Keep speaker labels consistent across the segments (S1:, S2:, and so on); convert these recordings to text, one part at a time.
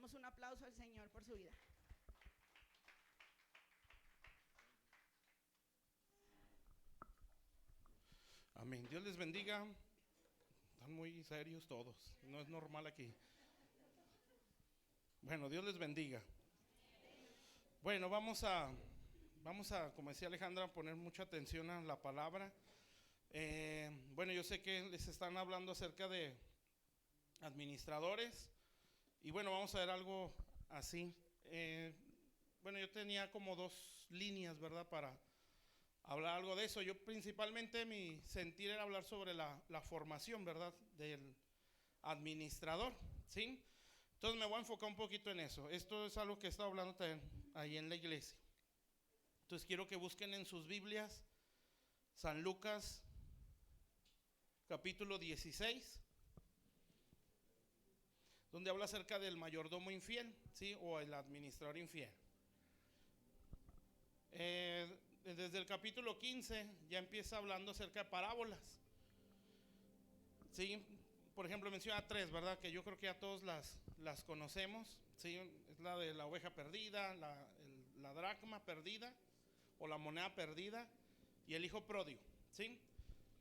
S1: Demos un aplauso al Señor por su vida.
S2: Amén. Dios les bendiga. Están muy serios todos. No es normal aquí. Bueno, Dios les bendiga. Bueno, vamos a, como decía Alejandra, poner mucha atención a la palabra. Bueno, yo sé que les están hablando acerca de administradores. Y bueno, vamos a ver algo así. Bueno, yo tenía como dos líneas, ¿verdad? Para hablar algo de eso. Yo principalmente mi sentir era hablar sobre la formación, ¿verdad? Del administrador, ¿sí? Entonces me voy a enfocar un poquito en eso. Esto es algo que he estado hablando también ahí en la iglesia. Entonces quiero que busquen en sus Biblias San Lucas capítulo 16, donde habla acerca del mayordomo infiel, ¿sí? O el administrador infiel. Desde el capítulo 15 ya empieza hablando acerca de parábolas, ¿sí? Por ejemplo menciona tres, ¿verdad? Que yo creo que ya todos las conocemos, ¿sí? Es la de la oveja perdida, la dracma perdida o la moneda perdida y el hijo pródigo, ¿sí?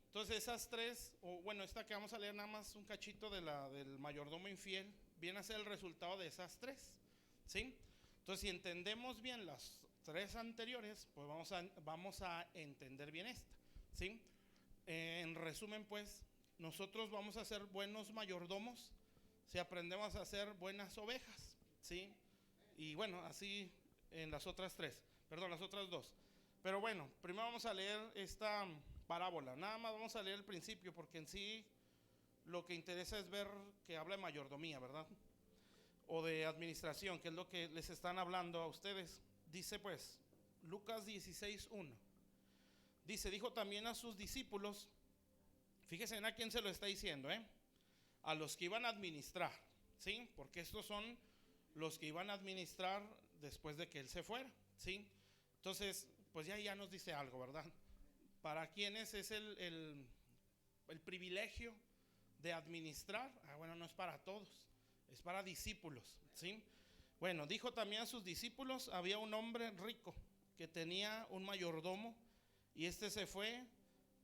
S2: Entonces esas tres, o bueno, esta que vamos a leer nada más un cachito del mayordomo infiel, viene a ser el resultado de esas tres, ¿sí? Entonces si entendemos bien las tres anteriores, pues vamos a entender bien esta, ¿sí? En resumen, pues, nosotros vamos a ser buenos mayordomos si aprendemos a ser buenas ovejas, ¿sí? Y bueno, así en las otras tres, perdón, las otras dos. Pero bueno, primero vamos a leer esta parábola. Nada más vamos a leer el principio, porque en sí lo que interesa es ver que habla de mayordomía, ¿verdad? O de administración, que es lo que les están hablando a ustedes. Dice pues, Lucas 16:1. Dice, dijo también a sus discípulos, fíjense en a quién se lo está diciendo, a los que iban a administrar, ¿sí? Porque estos son los que iban a administrar después de que él se fuera, ¿sí? Entonces, pues ya nos dice algo, ¿verdad? Para quienes es el privilegio de administrar. Bueno, no es para todos, es para discípulos, ¿sí? Bueno, dijo también a sus discípulos, había un hombre rico que tenía un mayordomo y este fue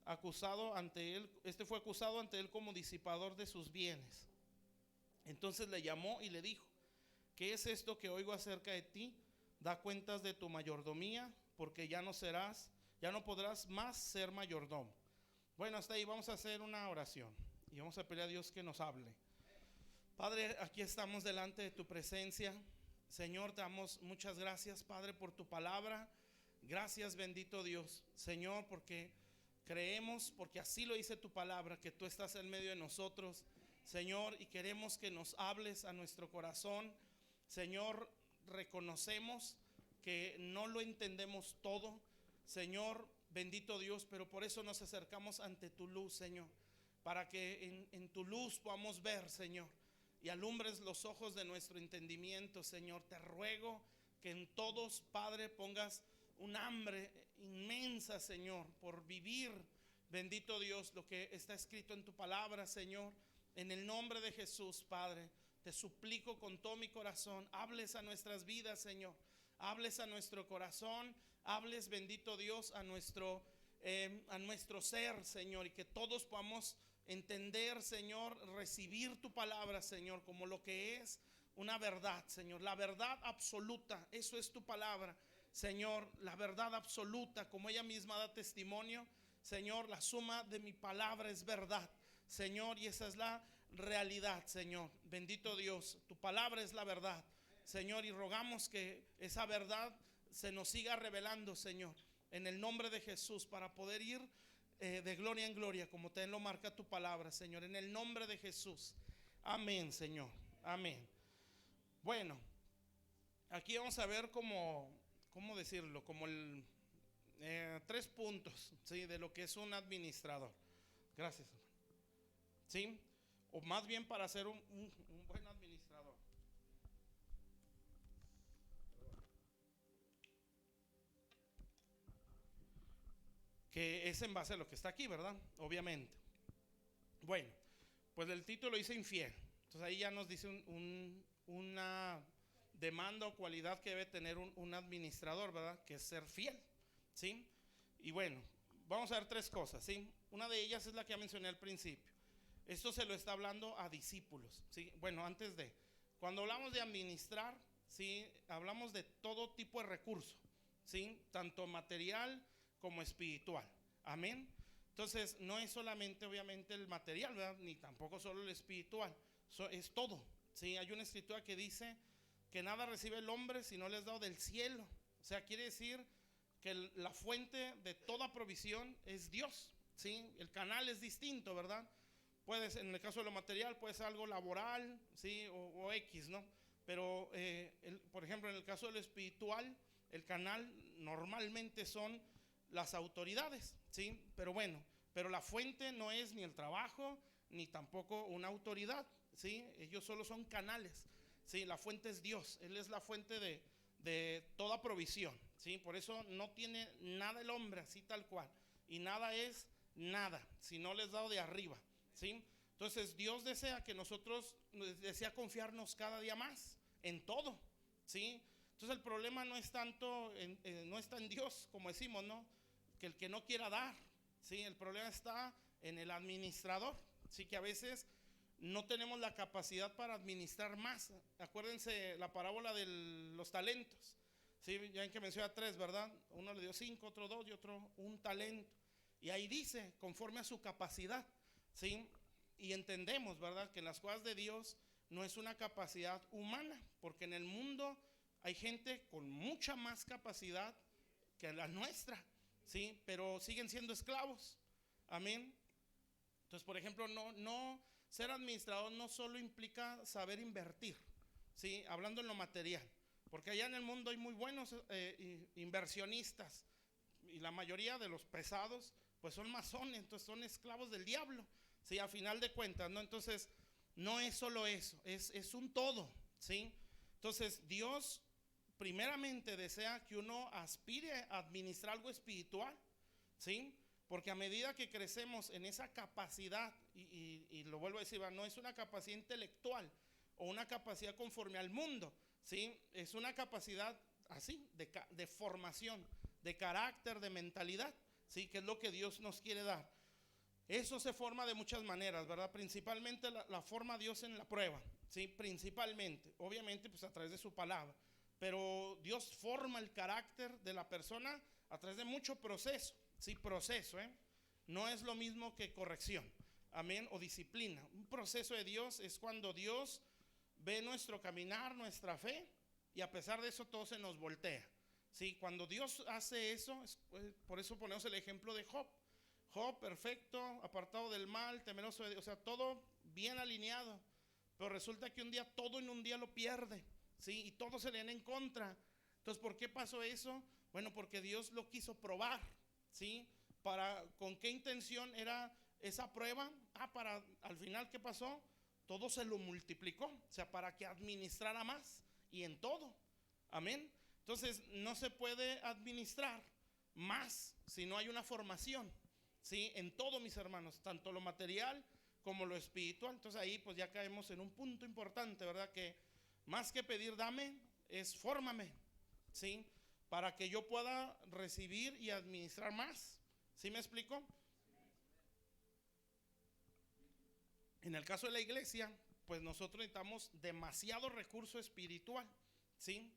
S2: acusado ante él como disipador de sus bienes. Entonces le llamó y le dijo, ¿qué es esto que oigo acerca de ti? Da cuentas de tu mayordomía, porque ya no podrás más ser mayordomo. Bueno, hasta ahí vamos a hacer una oración y vamos a pedir a Dios que nos hable. Padre, aquí estamos delante de tu presencia. Señor, te damos muchas gracias, Padre, por tu palabra. Gracias, bendito Dios, Señor, porque creemos, porque así lo dice tu palabra, que tú estás en medio de nosotros, Señor, y queremos que nos hables a nuestro corazón. Señor, reconocemos que no lo entendemos todo, Señor, bendito Dios, pero por eso nos acercamos ante tu luz, Señor, para que en tu luz podamos ver, Señor, y alumbres los ojos de nuestro entendimiento, Señor. Te ruego que en todos, Padre, pongas un hambre inmensa, Señor, por vivir, bendito Dios, lo que está escrito en tu palabra, Señor. En el nombre de Jesús, Padre, te suplico con todo mi corazón, hables a nuestras vidas, Señor. Hables a nuestro corazón, hables, bendito Dios, a nuestro ser, Señor, y que todos podamos entender, Señor, recibir tu palabra, Señor, como lo que es una verdad, Señor, la verdad absoluta. Eso es tu palabra, Señor, la verdad absoluta, como ella misma da testimonio, Señor. La suma de mi palabra es verdad, Señor, y esa es la realidad, Señor. Bendito Dios, tu palabra es la verdad, Señor, y rogamos que esa verdad se nos siga revelando, Señor, en el nombre de Jesús, para poder ir de gloria en gloria, como te lo marca tu palabra, Señor, en el nombre de Jesús. Amén, Señor, amén. Bueno, aquí vamos a ver cómo decirlo, como tres puntos, ¿sí? De lo que es un administrador. Gracias, ¿sí? O más bien para ser un buen administrador. Que es en base a lo que está aquí, ¿verdad? Obviamente. Bueno, pues el título dice infiel. Entonces ahí ya nos dice una demanda o cualidad que debe tener un administrador, ¿verdad? Que es ser fiel, ¿sí? Y bueno, vamos a ver tres cosas, ¿sí? Una de ellas es la que ya mencioné al principio. Esto se lo está hablando a discípulos, ¿sí? Bueno, cuando hablamos de administrar, ¿sí? Hablamos de todo tipo de recurso, ¿sí? Tanto material como espiritual, amén. Entonces no es solamente obviamente el material, ¿verdad? Ni tampoco solo el espiritual, es todo, ¿sí? Hay una escritura que dice que nada recibe el hombre si no le es dado del cielo. O sea, quiere decir que la fuente de toda provisión es Dios, ¿sí? El canal es distinto, ¿verdad? Puede, en el caso de lo material, puede ser algo laboral, ¿sí? O X, ¿no? Pero, por ejemplo, en el caso de lo espiritual, el canal normalmente son las autoridades, ¿sí? Pero bueno, pero la fuente no es ni el trabajo, ni tampoco una autoridad, ¿sí? Ellos solo son canales, ¿sí? La fuente es Dios, Él es la fuente de toda provisión, ¿sí? Por eso no tiene nada el hombre así tal cual, y nada es nada si no les da de arriba, ¿sí? Entonces Dios desea que nosotros, desea confiarnos cada día más en todo, ¿sí? Entonces el problema no es tanto no está en Dios, como decimos, ¿no? Que el que no quiera dar, ¿sí? El problema está en el administrador, ¿sí? Que a veces no tenemos la capacidad para administrar más. Acuérdense la parábola de los talentos, ¿sí? Ya en que menciona tres, ¿verdad? Uno le dio 5, otro 2 y otro 1 talento. Y ahí dice, conforme a su capacidad, ¿sí? Y entendemos, ¿verdad? Que las cosas de Dios no es una capacidad humana, porque en el mundo hay gente con mucha más capacidad que la nuestra, ¿sí? Pero siguen siendo esclavos, amén. Entonces, por ejemplo, no ser administrador no solo implica saber invertir, ¿sí? Hablando en lo material, porque allá en el mundo hay muy buenos inversionistas, y la mayoría de los pesados pues son masones, entonces son esclavos del diablo, ¿sí? A final de cuentas, ¿no? Entonces no es solo eso, es un todo, ¿sí? Entonces Dios primeramente desea que uno aspire a administrar algo espiritual, ¿sí? Porque a medida que crecemos en esa capacidad, y lo vuelvo a decir, no es una capacidad intelectual o una capacidad conforme al mundo, ¿sí? Es una capacidad así, de formación, de carácter, de mentalidad, ¿sí? Que es lo que Dios nos quiere dar. Eso se forma de muchas maneras, ¿verdad? Principalmente la forma Dios en la prueba, ¿sí? Principalmente, obviamente pues a través de su palabra. Pero Dios forma el carácter de la persona a través de mucho proceso, ¿sí? Proceso, ¿eh? No es lo mismo que corrección, amén, o disciplina. Un proceso de Dios es cuando Dios ve nuestro caminar, nuestra fe, y a pesar de eso todo se nos voltea, ¿sí? Cuando Dios hace eso, por eso ponemos el ejemplo de Job. Job perfecto, apartado del mal, temeroso de Dios, o sea, todo bien alineado, pero resulta que un día, todo en un día lo pierde, ¿sí? Y todo se le viene en contra. Entonces, ¿por qué pasó eso? Bueno, porque Dios lo quiso probar, ¿sí? ¿Con qué intención era esa prueba? Para al final, ¿qué pasó? Todo se lo multiplicó, o sea, para que administrara más y en todo, amén. Entonces, no se puede administrar más si no hay una formación, ¿sí? En todo, mis hermanos, tanto lo material como lo espiritual. Entonces ahí pues ya caemos en un punto importante, ¿verdad? Que más que pedir dame, es fórmame, ¿sí? Para que yo pueda recibir y administrar más, ¿sí me explico? En el caso de la iglesia, pues nosotros necesitamos demasiado recurso espiritual, ¿sí?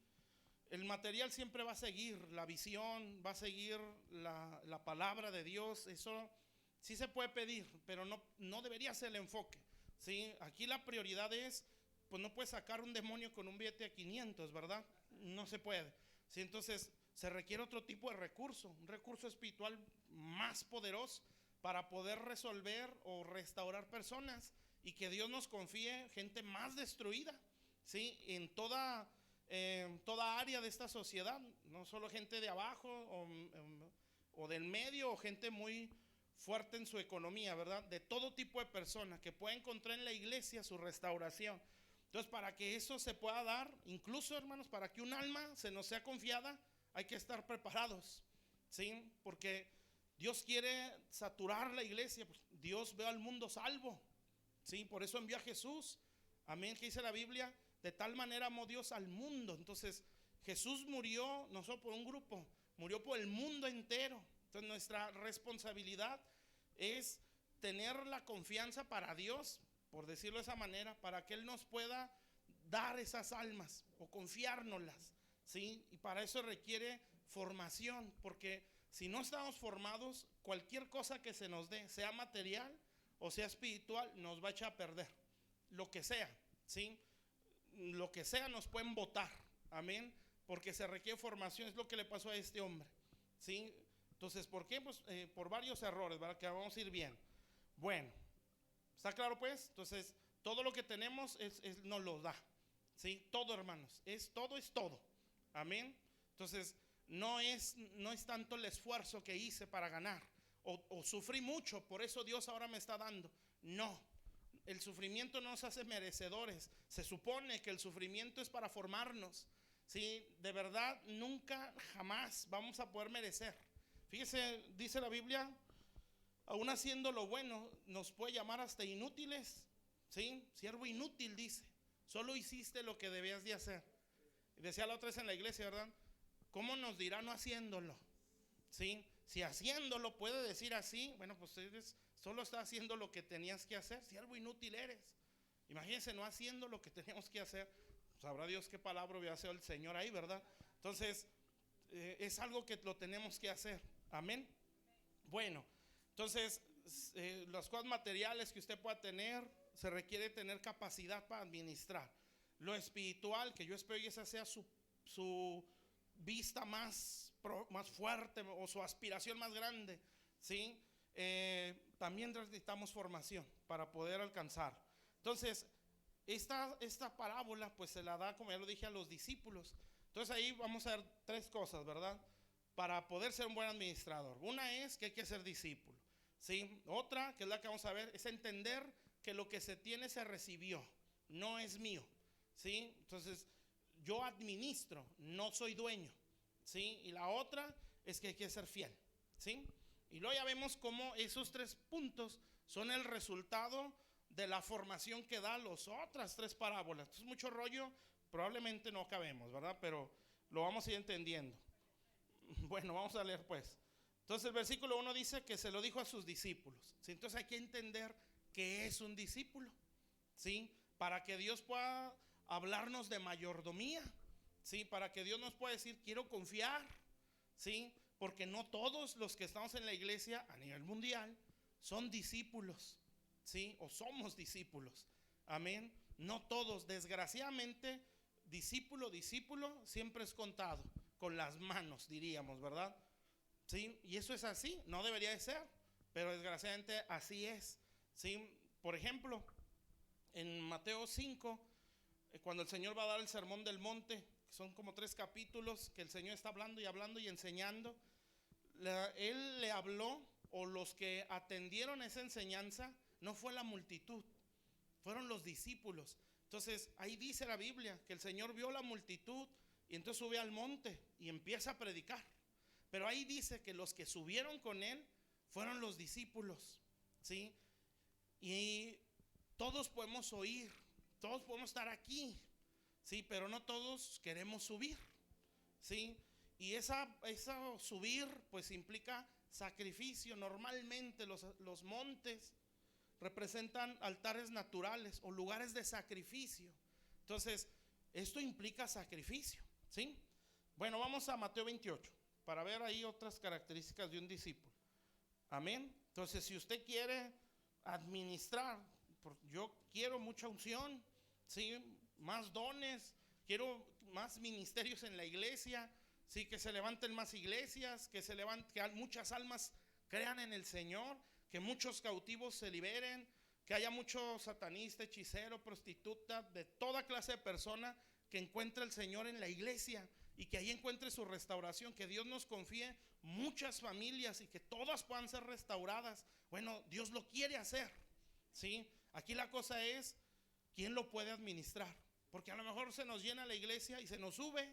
S2: El material siempre va a seguir, la visión, va a seguir la palabra de Dios, eso sí se puede pedir, pero no debería ser el enfoque, ¿sí? Aquí la prioridad es, pues no puedes sacar un demonio con un billete de 500, ¿verdad? No se puede, ¿sí? Entonces se requiere otro tipo de recurso, un recurso espiritual más poderoso para poder resolver o restaurar personas y que Dios nos confíe gente más destruida, ¿sí? En toda área de esta sociedad, no solo gente de abajo o del medio o gente muy fuerte en su economía, ¿verdad? De todo tipo de personas que pueda encontrar en la iglesia su restauración. Entonces, para que eso se pueda dar, incluso, hermanos, para que un alma se nos sea confiada, hay que estar preparados, ¿sí? Porque Dios quiere saturar la iglesia, pues Dios ve al mundo salvo, ¿sí? Por eso envió a Jesús, amén, que dice la Biblia, de tal manera amó Dios al mundo. Entonces Jesús murió no solo por un grupo, murió por el mundo entero. Entonces nuestra responsabilidad es tener la confianza para Dios, por decirlo de esa manera, para que Él nos pueda dar esas almas o confiárnoslas, ¿sí? Y para eso requiere formación, porque si no estamos formados, cualquier cosa que se nos dé, sea material o sea espiritual, nos va a echar a perder. Lo que sea, ¿sí? Lo que sea nos pueden botar, amén, porque se requiere formación. Es lo que le pasó a este hombre, ¿sí? Entonces, ¿por qué? Pues por varios errores, ¿verdad? Que vamos a ir bien. Bueno, ¿está claro pues? Entonces, todo lo que tenemos nos lo da, ¿sí? Todo, hermanos, es todo, amén. Entonces, no es tanto el esfuerzo que hice para ganar, o sufrí mucho, por eso Dios ahora me está dando. No, el sufrimiento no nos hace merecedores. Se supone que el sufrimiento es para formarnos, ¿sí? De verdad, nunca, jamás vamos a poder merecer. Fíjese, dice la Biblia, aún haciendo lo bueno, nos puede llamar hasta inútiles, ¿sí? Siervo inútil, dice, solo hiciste lo que debías de hacer. Decía la otra vez en la iglesia, ¿verdad? ¿Cómo nos dirá no haciéndolo? ¿Sí? Si haciéndolo puede decir así, bueno, pues solo está haciendo lo que tenías que hacer. Siervo inútil eres. Imagínense, no haciendo lo que teníamos que hacer. Sabrá Dios qué palabra hubiera sido el Señor ahí, ¿verdad? Entonces, es algo que lo tenemos que hacer. Amén. Bueno, entonces, las cosas materiales que usted pueda tener, se requiere tener capacidad para administrar. Lo espiritual, que yo espero que esa sea su vista más fuerte, o su aspiración más grande, ¿sí? También necesitamos formación para poder alcanzar. Entonces, esta parábola pues se la da, como ya lo dije, a los discípulos. Entonces ahí vamos a ver tres cosas, ¿verdad? Para poder ser un buen administrador. Una es que hay que ser discípulo, ¿sí? Otra, que es la que vamos a ver, es entender que lo que se tiene se recibió, no es mío, ¿sí? Entonces yo administro, no soy dueño, ¿sí? Y la otra es que hay que ser fiel, ¿sí? Y luego ya vemos cómo esos tres puntos son el resultado de la formación que da las otras tres parábolas. Entonces mucho rollo, probablemente no cabemos, ¿verdad? Pero lo vamos a ir entendiendo. Bueno, vamos a leer pues. Entonces el versículo 1 dice que se lo dijo a sus discípulos, ¿sí? Entonces hay que entender qué es un discípulo, ¿sí? Para que Dios pueda hablarnos de mayordomía, ¿sí? Para que Dios nos pueda decir, quiero confiar, ¿sí? Porque no todos los que estamos en la iglesia a nivel mundial son discípulos, ¿sí? O somos discípulos, amén. No todos, desgraciadamente, discípulo siempre es contado con las manos, diríamos, ¿verdad? ¿Sí? Y eso es así, no debería de ser, pero desgraciadamente así es, ¿sí? Por ejemplo, en Mateo 5, cuando el Señor va a dar el sermón del monte, son como 3 capítulos que el Señor está hablando y enseñando. Él le habló, o los que atendieron esa enseñanza, no fue la multitud, fueron los discípulos. Entonces ahí dice la Biblia que el Señor vio la multitud y entonces sube al monte y empieza a predicar. Pero ahí dice que los que subieron con él fueron los discípulos, ¿sí? Y todos podemos oír, todos podemos estar aquí, ¿sí? Pero no todos queremos subir, ¿sí? Y esa subir pues implica sacrificio. Normalmente los montes representan altares naturales o lugares de sacrificio. Entonces esto implica sacrificio, ¿sí? Bueno, vamos a Mateo 28 para ver ahí otras características de un discípulo. Amén. Entonces, si usted quiere administrar, yo quiero mucha unción, ¿sí? Más dones, quiero más ministerios en la iglesia, ¿sí? Que se levanten más iglesias, que muchas almas crean en el Señor, que muchos cautivos se liberen, que haya mucho satanista, hechicero, prostituta, de toda clase de persona que encuentre el Señor en la iglesia y que ahí encuentre su restauración, que Dios nos confíe muchas familias y que todas puedan ser restauradas. Bueno, Dios lo quiere hacer, ¿sí? Aquí la cosa es, ¿quién lo puede administrar? Porque a lo mejor se nos llena la iglesia y se nos sube,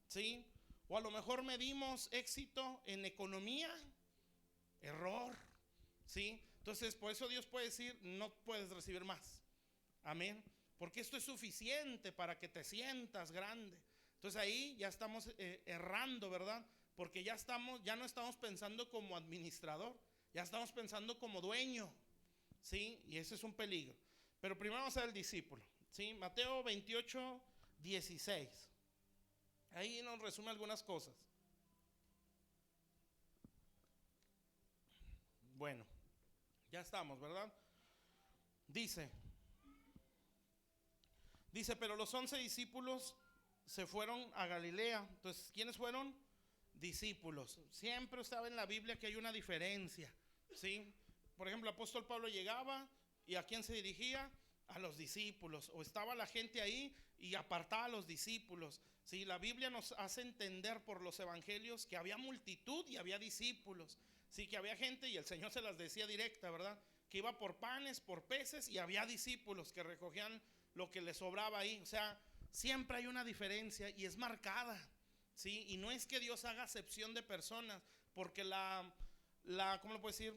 S2: ¿sí? O a lo mejor medimos éxito en economía, error, ¿sí? Entonces por eso Dios puede decir, no puedes recibir más, amén. porque esto es suficiente para que te sientas grande. Entonces ahí ya estamos errando, ¿verdad? Porque ya no estamos pensando como administrador, ya estamos pensando como dueño, ¿sí? Y ese es un peligro. Pero primero vamos a ver el discípulo, ¿sí? Mateo 28, 16. Ahí nos resume algunas cosas. Bueno, ya estamos, ¿verdad? Dice, pero los 11 discípulos se fueron a Galilea. Entonces, ¿quiénes fueron? Discípulos. Siempre estaba en la Biblia que hay una diferencia, ¿sí? Por ejemplo, el apóstol Pablo llegaba y ¿a quién se dirigía? A los discípulos. O estaba la gente ahí y apartaba a los discípulos, ¿sí? La Biblia nos hace entender por los evangelios que había multitud y había discípulos, ¿sí? Que había gente y el Señor se las decía directa, ¿verdad? Que iba por panes, por peces, y había discípulos que recogían lo que les sobraba ahí. O sea, siempre hay una diferencia y es marcada, ¿sí? Y no es que Dios haga acepción de personas, porque ¿cómo lo puedo decir?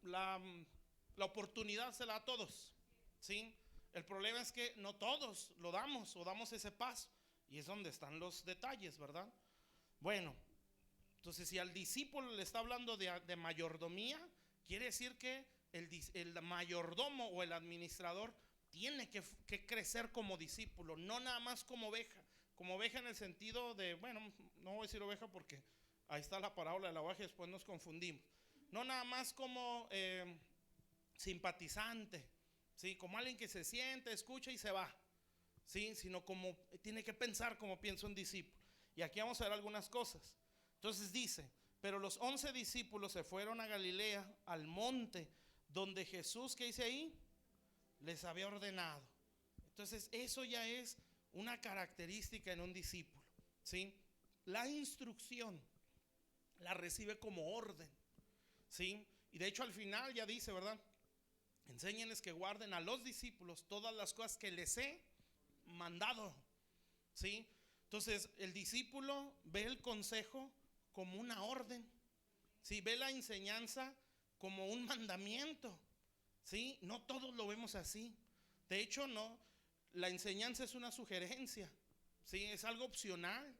S2: La oportunidad se la da a todos, ¿sí? El problema es que no todos lo damos o damos ese paso, y es donde están los detalles, ¿verdad? Bueno, entonces si al discípulo le está hablando de mayordomía, quiere decir que el mayordomo o el administrador tiene que crecer como discípulo, no nada más como oveja en el sentido de, bueno, no voy a decir oveja porque ahí está la parábola de la oveja y después nos confundimos. No nada más como simpatizante, ¿sí? Como alguien que se siente, escucha y se va, ¿sí? Sino como tiene que pensar como piensa un discípulo. Y aquí vamos a ver algunas cosas. Entonces dice, pero los 11 discípulos se fueron a Galilea, al monte donde Jesús, ¿qué dice ahí? Les había ordenado. Entonces eso ya es una característica en un discípulo, ¿sí? La instrucción la recibe como orden, ¿sí? Y de hecho al final ya dice, ¿verdad? Enséñenles que guarden a los discípulos todas las cosas que les he mandado, ¿sí? Entonces el discípulo ve el consejo como una orden, ¿sí? Ve la enseñanza como un mandamiento, ¿sí? No todos lo vemos así. De hecho, no. La enseñanza es una sugerencia, ¿sí? Es algo opcional.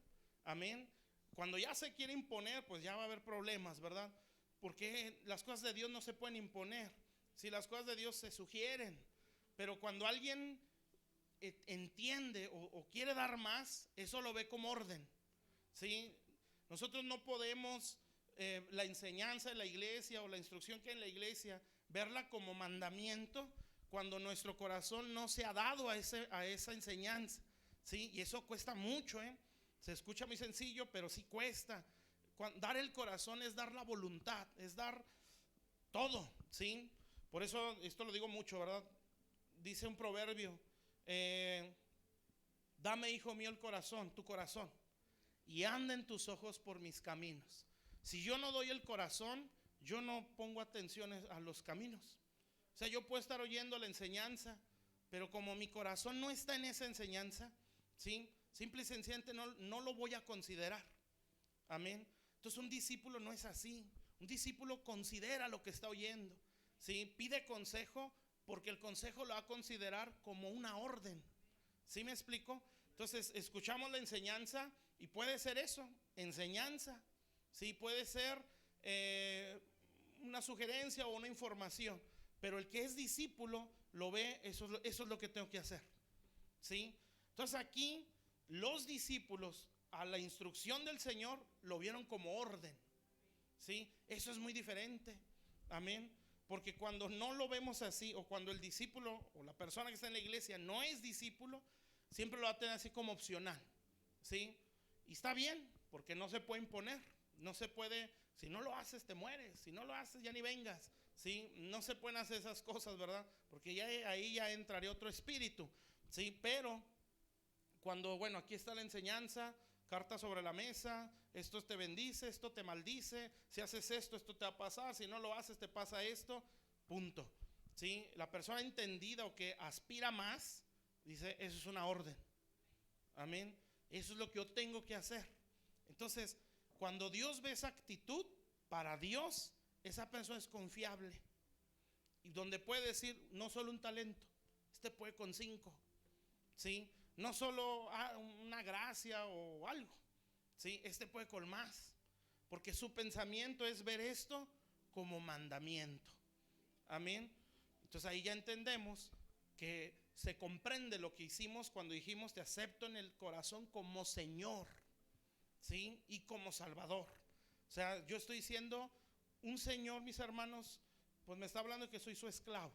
S2: Amén. Cuando ya se quiere imponer, pues ya va a haber problemas, ¿verdad? Porque las cosas de Dios no se pueden imponer. Si las cosas de Dios se sugieren. Pero cuando alguien entiende o quiere dar más, eso lo ve como orden, ¿sí? Nosotros no podemos la enseñanza de la iglesia o la instrucción que hay en la iglesia verla como mandamiento cuando nuestro corazón no se ha dado a esa enseñanza, ¿sí? Y eso cuesta mucho, se escucha muy sencillo, pero sí cuesta. Dar el corazón es dar la voluntad, es dar todo, ¿sí? Por eso esto lo digo mucho, ¿verdad? Dice un proverbio, dame, hijo mío, el corazón, tu corazón, y anda en tus ojos por mis caminos. Si yo no doy el corazón, yo no pongo atención a los caminos. O sea, yo puedo estar oyendo la enseñanza, pero como mi corazón no está en esa enseñanza, ¿sí? Simple y sencillamente no lo voy a considerar. Amén. Entonces un discípulo no es así. Un discípulo considera lo que está oyendo, ¿sí? Pide consejo porque el consejo lo va a considerar como una orden. ¿Sí me explico? Entonces escuchamos la enseñanza y puede ser eso, enseñanza, ¿sí? Puede ser una sugerencia o una información, pero el que es discípulo lo ve, eso es lo que tengo que hacer, ¿sí? Entonces aquí los discípulos a la instrucción del Señor lo vieron como orden, ¿sí? Eso es muy diferente, amén. Porque cuando no lo vemos así, o cuando el discípulo o la persona que está en la iglesia no es discípulo, siempre lo va a tener así como opcional, ¿sí? Y está bien, porque no se puede imponer, no se puede, si no lo haces te mueres, si no lo haces ya ni vengas, ¿sí? No se pueden hacer esas cosas, ¿verdad? Porque ya ahí ya entraría otro espíritu, ¿sí? Pero cuando, bueno, aquí está la enseñanza, carta sobre la mesa, esto te bendice, esto te maldice, si haces esto te va a pasar, si no lo haces te pasa esto, punto, ¿sí? La persona entendida o que aspira más, dice, eso es una orden, amén, eso es lo que yo tengo que hacer. Entonces, cuando Dios ve esa actitud, para Dios, esa persona es confiable, y donde puede decir, no solo un talento, puede con 5, ¿sí? No solo una gracia o algo, ¿sí? Puede con más, porque su pensamiento es ver esto como mandamiento. Amén. Entonces ahí ya entendemos que se comprende lo que hicimos cuando dijimos: te acepto en el corazón como Señor, ¿sí? Y como Salvador. O sea, yo estoy diciendo, un Señor, mis hermanos, pues me está hablando de que soy su esclavo,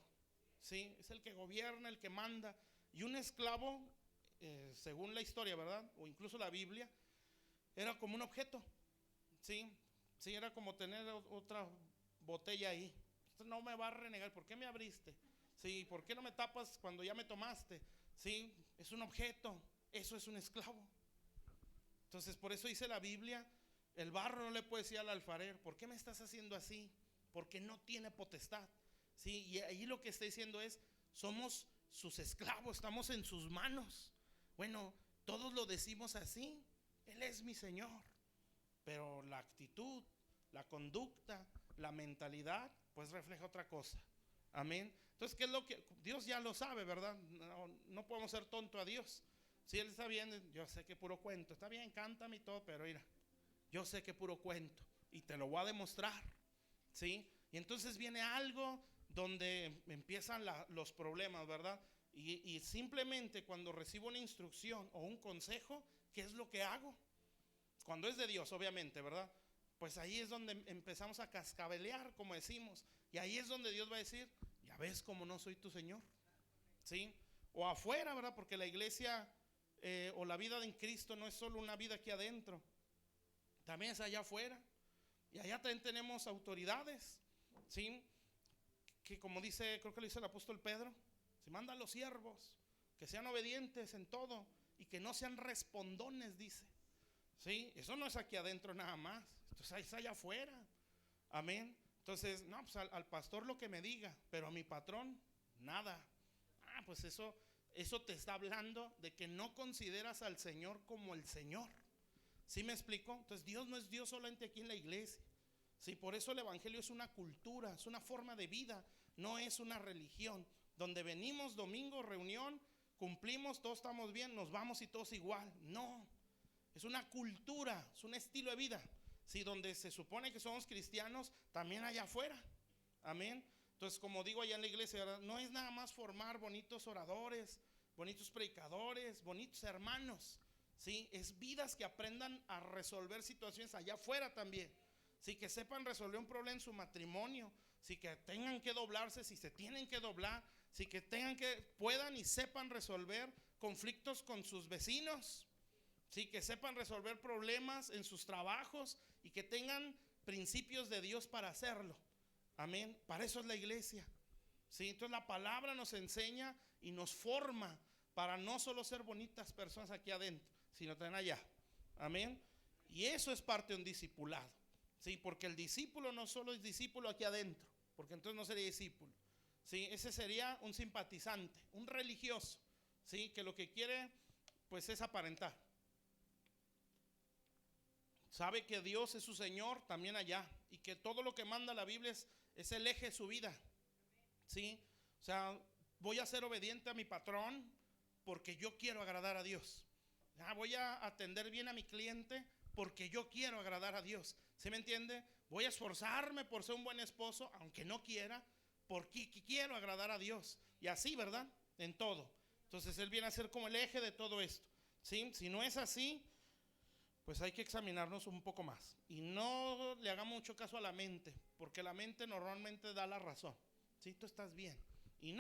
S2: ¿sí? Es el que gobierna, el que manda. Y un esclavo, según la historia, ¿verdad? O incluso la Biblia, era como un objeto, ¿sí? Sí, era como tener otra botella ahí. Usted no me va a renegar, ¿por qué me abriste? Sí, ¿por qué no me tapas cuando ya me tomaste? Sí, es un objeto, eso es un esclavo. Entonces por eso dice la Biblia: el barro no le puede decir al alfarero: ¿por qué me estás haciendo así? Porque no tiene potestad. Sí, y ahí lo que está diciendo es: somos sus esclavos, estamos en sus manos. Bueno, todos lo decimos así: Él es mi Señor. Pero la actitud, la conducta, la mentalidad, pues refleja otra cosa. Amén. Entonces, ¿qué es lo que Dios ya lo sabe, verdad? No podemos ser tonto a Dios. Si Él está bien, yo sé que puro cuento. Está bien, cántame y todo, pero mira, yo sé que puro cuento y te lo voy a demostrar, ¿sí? Y entonces viene algo donde empiezan los problemas, ¿verdad? Y simplemente cuando recibo una instrucción o un consejo, ¿qué es lo que hago? Cuando es de Dios, obviamente, ¿verdad? Pues ahí es donde empezamos a cascabelear, como decimos. Y ahí es donde Dios va a decir: ya ves cómo no soy tu Señor, ¿sí? O afuera, ¿verdad? Porque la iglesia o la vida en Cristo no es solo una vida aquí adentro, también es allá afuera. Y allá también tenemos autoridades, ¿sí? Que como dice, creo que lo dice el apóstol Pedro: se mandan los siervos que sean obedientes en todo y que no sean respondones, dice. Sí, eso no es aquí adentro nada más, entonces es allá afuera. Amén. Entonces, no, pues al pastor lo que me diga, pero a mi patrón, nada. Pues eso te está hablando de que no consideras al Señor como el Señor. ¿Sí me explico? Entonces Dios no es Dios solamente aquí en la iglesia. Sí, por eso el evangelio es una cultura, es una forma de vida, no es una religión donde venimos domingo, reunión, cumplimos, todos estamos bien, nos vamos y todos igual. No, es una cultura, es un estilo de vida. Sí, donde se supone que somos cristianos, también allá afuera. Amén. Entonces, como digo allá en la iglesia, ¿verdad? No es nada más formar bonitos oradores, bonitos predicadores, bonitos hermanos. Sí, es vidas que aprendan a resolver situaciones allá afuera también. Sí, que sepan resolver un problema en su matrimonio. Sí, que tengan que doblarse si se tienen que doblar. Sí, que puedan y sepan resolver conflictos con sus vecinos. Sí, que sepan resolver problemas en sus trabajos y que tengan principios de Dios para hacerlo. Amén. Para eso es la iglesia. Sí, entonces la palabra nos enseña y nos forma para no solo ser bonitas personas aquí adentro, sino también allá. Amén. Y eso es parte de un discipulado. Sí, porque el discípulo no solo es discípulo aquí adentro, porque entonces no sería discípulo. Sí, ese sería un simpatizante, un religioso, sí, que lo que quiere pues es aparentar. Sabe que Dios es su Señor también allá y que todo lo que manda la Biblia es el eje de su vida. ¿Sí? O sea, voy a ser obediente a mi patrón porque yo quiero agradar a Dios. Voy a atender bien a mi cliente porque yo quiero agradar a Dios. ¿Sí me entiende? Voy a esforzarme por ser un buen esposo, aunque no quiera, porque quiero agradar a Dios. Y así, ¿verdad? En todo. Entonces Él viene a ser como el eje de todo esto. ¿Sí? Si no es así, pues hay que examinarnos un poco más. Y no le haga mucho caso a la mente, porque la mente normalmente da la razón. Sí, tú estás bien. Y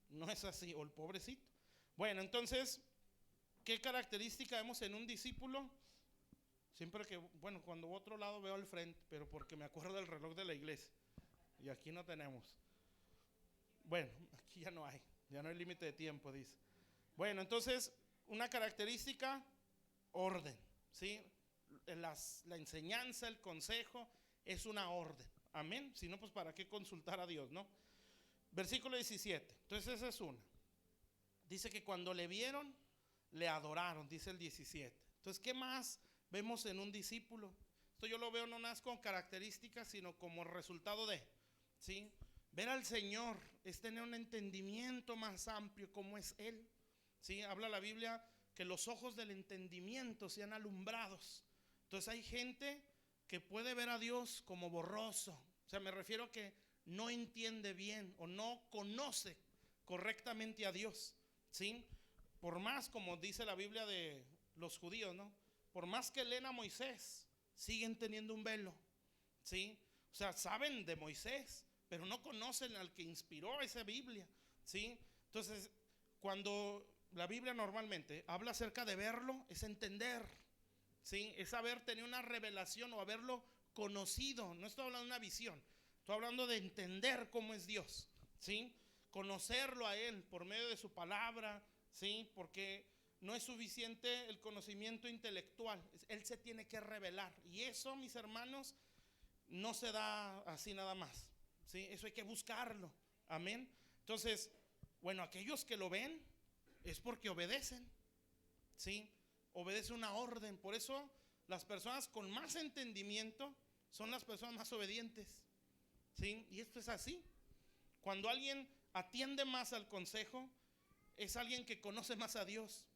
S2: no es así, o el pobrecito. Bueno, entonces, ¿qué característica vemos en un discípulo? Siempre que, bueno, cuando voy a otro lado veo al frente, pero porque me acuerdo del reloj de la iglesia. Y aquí no tenemos. Bueno, aquí ya no hay límite de tiempo, dice. Bueno, entonces, una característica, orden. ¿Sí? La enseñanza, el consejo es una orden. Amén. Si no, pues para qué consultar a Dios, ¿no? Versículo 17. Entonces esa es una. Dice que cuando le vieron, le adoraron, dice el 17. Entonces, ¿qué más vemos en un discípulo? Esto yo lo veo no más con características, sino como resultado de, ¿sí? Ver al Señor es tener un entendimiento más amplio como es Él. ¿sí? Habla la Biblia que los ojos del entendimiento sean alumbrados. Entonces hay gente que puede ver a Dios como borroso. O sea, me refiero a que no entiende bien o no conoce correctamente a Dios, ¿sí? Por más, como dice la Biblia de los judíos, ¿no? Por más que leen a Moisés, siguen teniendo un velo, ¿sí? O sea, saben de Moisés, pero no conocen al que inspiró esa Biblia, ¿sí? Entonces, cuando la Biblia normalmente habla acerca de verlo, es entender, ¿sí? Es haber tenido una revelación o haberlo conocido. No estoy hablando de una visión, estoy hablando de entender cómo es Dios, ¿sí? Conocerlo a Él por medio de su palabra, ¿sí? Porque no es suficiente el conocimiento intelectual, Él se tiene que revelar. Y eso, mis hermanos, no se da así nada más, ¿sí? Eso hay que buscarlo, amén. Entonces, bueno, aquellos que lo ven es porque obedecen, ¿sí? Obedece una orden. Por eso las personas con más entendimiento son las personas más obedientes, ¿sí? Y esto es así. Cuando alguien atiende más al consejo, es alguien que conoce más a Dios,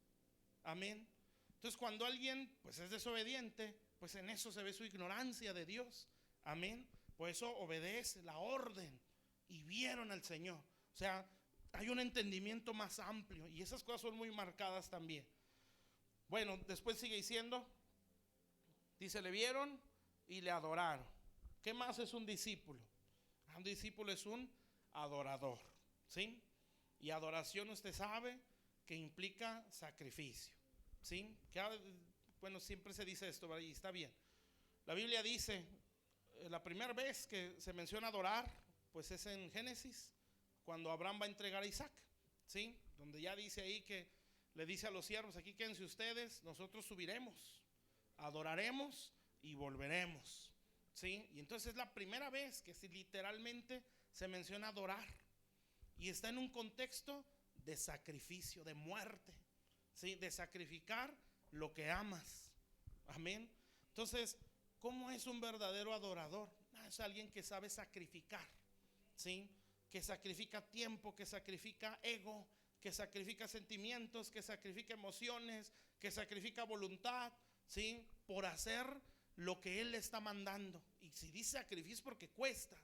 S2: amén. Entonces cuando alguien pues es desobediente, pues en eso se ve su ignorancia de Dios, amén. Por eso obedece la orden y vieron al Señor. O sea, hay un entendimiento más amplio y esas cosas son muy marcadas también. Bueno, después sigue diciendo, dice, le vieron y le adoraron. ¿Qué más es un discípulo? Un discípulo es un adorador, ¿sí? Y adoración, usted sabe que implica sacrificio, ¿sí? Que, bueno, siempre se dice esto, ¿verdad? Y está bien. La Biblia dice, la primera vez que se menciona adorar, pues es en Génesis, cuando Abraham va a entregar a Isaac, ¿sí? Donde ya dice ahí que le dice a los siervos, aquí quédense ustedes, nosotros subiremos, adoraremos y volveremos, ¿sí? Y entonces es la primera vez que literalmente se menciona adorar. Y está en un contexto de sacrificio, de muerte, ¿sí? De sacrificar lo que amas, amén. Entonces, ¿cómo es un verdadero adorador? Es alguien que sabe sacrificar, ¿sí? Que sacrifica tiempo, que sacrifica ego, que sacrifica sentimientos, que sacrifica emociones, que sacrifica voluntad, ¿sí? Por hacer lo que Él le está mandando. Y si dice sacrificio es porque cuesta,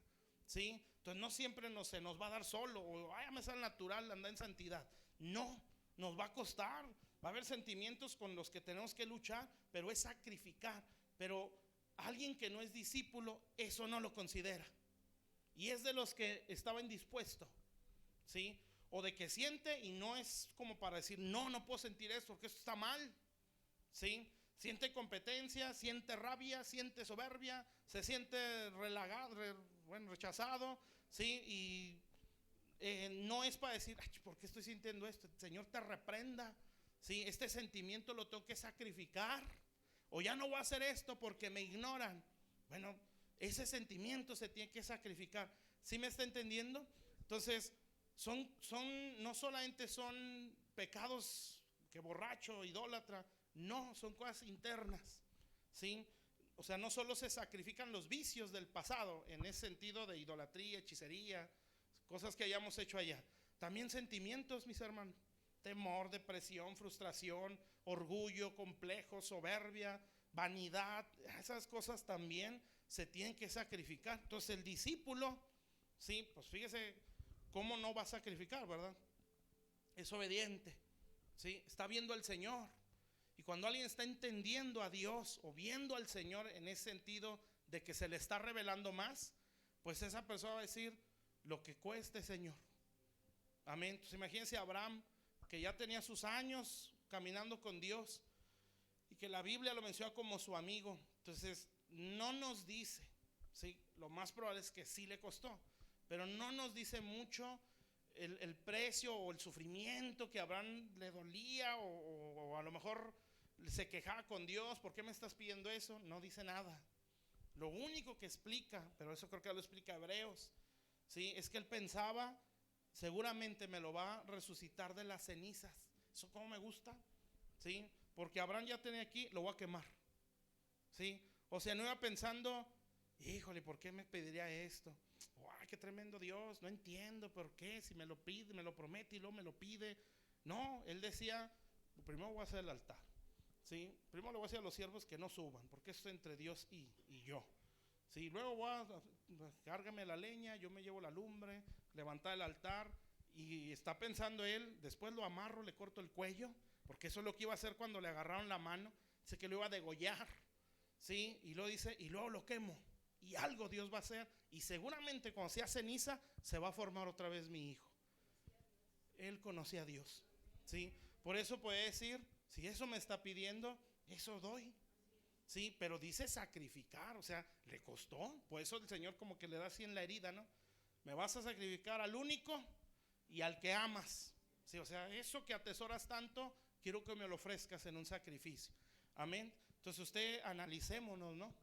S2: ¿sí? Entonces no siempre se nos va a dar solo, o me sale natural andar en santidad. No, nos va a costar, va a haber sentimientos con los que tenemos que luchar, pero es sacrificar. Pero alguien que no es discípulo, eso no lo considera. Y es de los que estaba indispuesto, ¿sí? O de que siente y no es como para decir, no, no puedo sentir eso, porque eso está mal, ¿sí? Siente competencia, siente rabia, siente soberbia, se siente rechazado, ¿sí? Y no es para decir, ay, ¿por qué estoy sintiendo esto? El Señor te reprenda, ¿sí? Este sentimiento lo tengo que sacrificar, o ya no voy a hacer esto porque me ignoran. Bueno, ese sentimiento se tiene que sacrificar. ¿Sí me está entendiendo? Entonces, no solamente son pecados que borracho, idólatra, no, son cosas internas, ¿sí? O sea, no solo se sacrifican los vicios del pasado, en ese sentido de idolatría, hechicería, cosas que hayamos hecho allá. También sentimientos, mis hermanos, temor, depresión, frustración, orgullo, complejo, soberbia, vanidad, esas cosas también se tienen que sacrificar. Entonces el discípulo, sí, pues fíjese cómo no va a sacrificar, ¿verdad? Es obediente, sí, está viendo al Señor. Y cuando alguien está entendiendo a Dios o viendo al Señor en ese sentido de que se le está revelando más, pues esa persona va a decir, lo que cueste, Señor, amén. Entonces imagínense a Abraham, que ya tenía sus años caminando con Dios y que la Biblia lo menciona como su amigo. Entonces no nos dice, ¿sí? Lo más probable es que sí le costó, pero no nos dice mucho el precio o el sufrimiento que a Abraham le dolía, o a lo mejor se quejaba con Dios. ¿Por qué me estás pidiendo eso? No dice nada. Lo único que explica, pero eso creo que lo explica Hebreos, ¿sí? Es que él pensaba, seguramente me lo va a resucitar de las cenizas. Eso como me gusta, ¿sí? Porque Abraham ya tenía aquí, lo voy a quemar, ¿sí? O sea, no iba pensando, híjole, ¿por qué me pediría esto? ¡Ay, qué tremendo Dios! No entiendo por qué, si me lo pide, me lo promete y luego me lo pide. No, él decía, primero voy a hacer el altar, ¿sí? Primero le voy a decir a los siervos que no suban, porque esto es entre Dios y yo. Sí, luego cárgame la leña, yo me llevo la lumbre, levantar el altar. Y está pensando él, después lo amarro, le corto el cuello, porque eso es lo que iba a hacer cuando le agarraron la mano. Dice que lo iba a degollar, ¿sí? Y luego dice, y luego lo quemo. Y algo Dios va a hacer. Y seguramente cuando sea ceniza, se va a formar otra vez mi hijo. Él conocía a Dios, ¿sí? Por eso puede decir, si eso me está pidiendo, eso doy. Sí, pero dice sacrificar, o sea, le costó. Por eso el Señor como que le da así en la herida, ¿no? Me vas a sacrificar al único y al que amas. Sí, o sea, eso que atesoras tanto, quiero que me lo ofrezcas en un sacrificio. Amén. Entonces usted analicémonos, ¿no?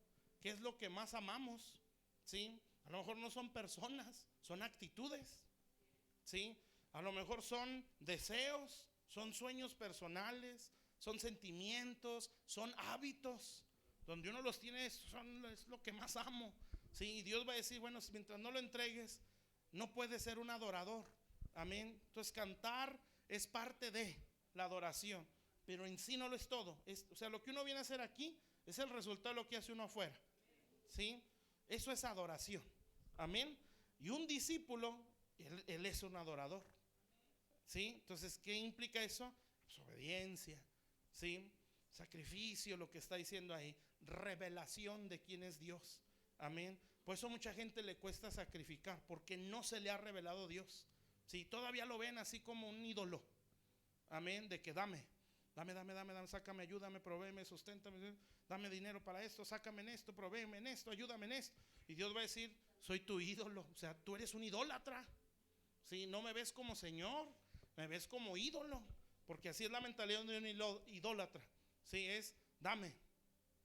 S2: ¿Qué es lo que más amamos? ¿Sí? A lo mejor no son personas, son actitudes. ¿Sí? A lo mejor son deseos, son sueños personales, son sentimientos, son hábitos. Donde uno los tiene es lo que más amo. ¿Sí? Y Dios va a decir, bueno, mientras no lo entregues, no puedes ser un adorador. Amén. Entonces cantar es parte de la adoración, pero en sí no lo es todo. O sea, lo que uno viene a hacer aquí es el resultado de lo que hace uno afuera. ¿Sí? Eso es adoración. Amén. Y un discípulo, él es un adorador. ¿Sí? Entonces, ¿qué implica eso? Pues obediencia, ¿sí? Sacrificio, lo que está diciendo ahí. Revelación de quién es Dios. Amén. Por eso mucha gente le cuesta sacrificar, porque no se le ha revelado Dios. Sí, todavía lo ven así como un ídolo. Amén, de que dame, sácame, ayúdame, provéeme, susténtame, dame dinero para esto, sácame en esto, provéeme en esto, ayúdame en esto. Y Dios va a decir, soy tu ídolo. O sea, tú eres un idólatra. Sí, no me ves como Señor, me ves como ídolo. Porque así es la mentalidad de un idólatra. Sí, es dame.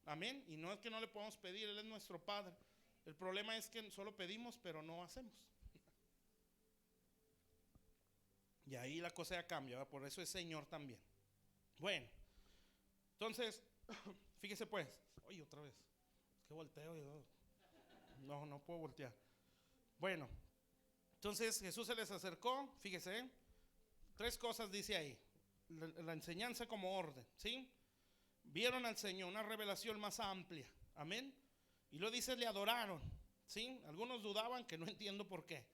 S2: Amén. Y no es que no le podamos pedir, Él es nuestro Padre. El problema es que solo pedimos, pero no hacemos. Y ahí la cosa ya cambia, ¿verdad? Por eso es Señor también. Bueno, entonces, fíjese pues. Oye, otra vez. Es que volteo y no puedo voltear. Bueno, entonces Jesús se les acercó. Fíjese, 3 cosas dice ahí. La enseñanza como orden, ¿sí? Vieron al Señor, una revelación más amplia. Amén. Y luego dice, le adoraron, ¿sí? Algunos dudaban, que no entiendo por qué.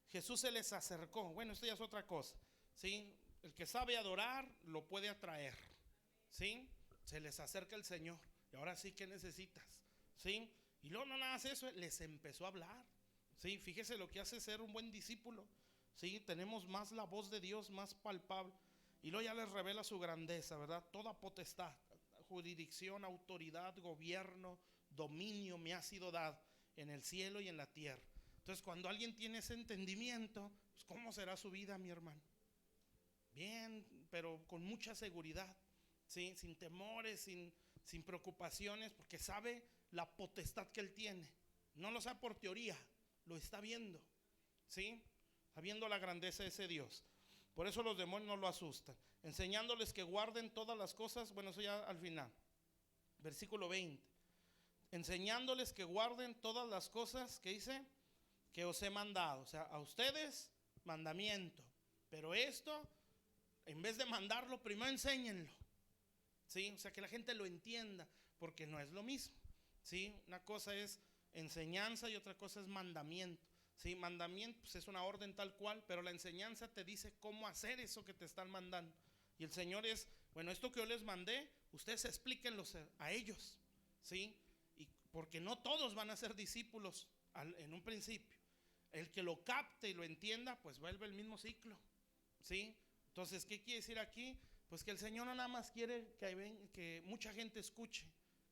S2: Jesús se les acercó. Bueno, esto ya es otra cosa, ¿sí? El que sabe adorar lo puede atraer, ¿sí? Se les acerca el Señor. Y ahora sí, ¿qué necesitas? ¿Sí? Y luego no nada más eso, les empezó a hablar, ¿sí? Fíjese lo que hace ser un buen discípulo, ¿sí? Tenemos más la voz de Dios, más palpable. Y luego ya les revela su grandeza, ¿verdad? Toda potestad, jurisdicción, autoridad, gobierno, dominio me ha sido dado en el cielo y en la tierra. Entonces, cuando alguien tiene ese entendimiento, pues, ¿cómo será su vida, mi hermano? Bien, pero con mucha seguridad, ¿sí? Sin temores, sin preocupaciones, porque sabe la potestad que él tiene. No lo sabe por teoría, lo está viendo, ¿sí? Está viendo la grandeza de ese Dios. Por eso los demonios no lo asustan. Enseñándoles que guarden todas las cosas. Bueno, eso ya al final. Versículo 20. Enseñándoles que guarden todas las cosas que dice que os he mandado. O sea, a ustedes mandamiento, pero esto, en vez de mandarlo, primero enséñenlo, ¿sí? O sea, que la gente lo entienda, porque no es lo mismo, ¿sí? Una cosa es enseñanza y otra cosa es mandamiento, ¿sí? Mandamiento pues, es una orden tal cual, pero la enseñanza te dice cómo hacer eso que te están mandando. Y el Señor es, bueno, esto que yo les mandé, ustedes explíquenlo a ellos, ¿sí? Y porque no todos van a ser discípulos en un principio. El que lo capte y lo entienda, pues vuelve el mismo ciclo, ¿sí? Entonces, ¿qué quiere decir aquí? Pues que el Señor no nada más quiere que mucha gente escuche,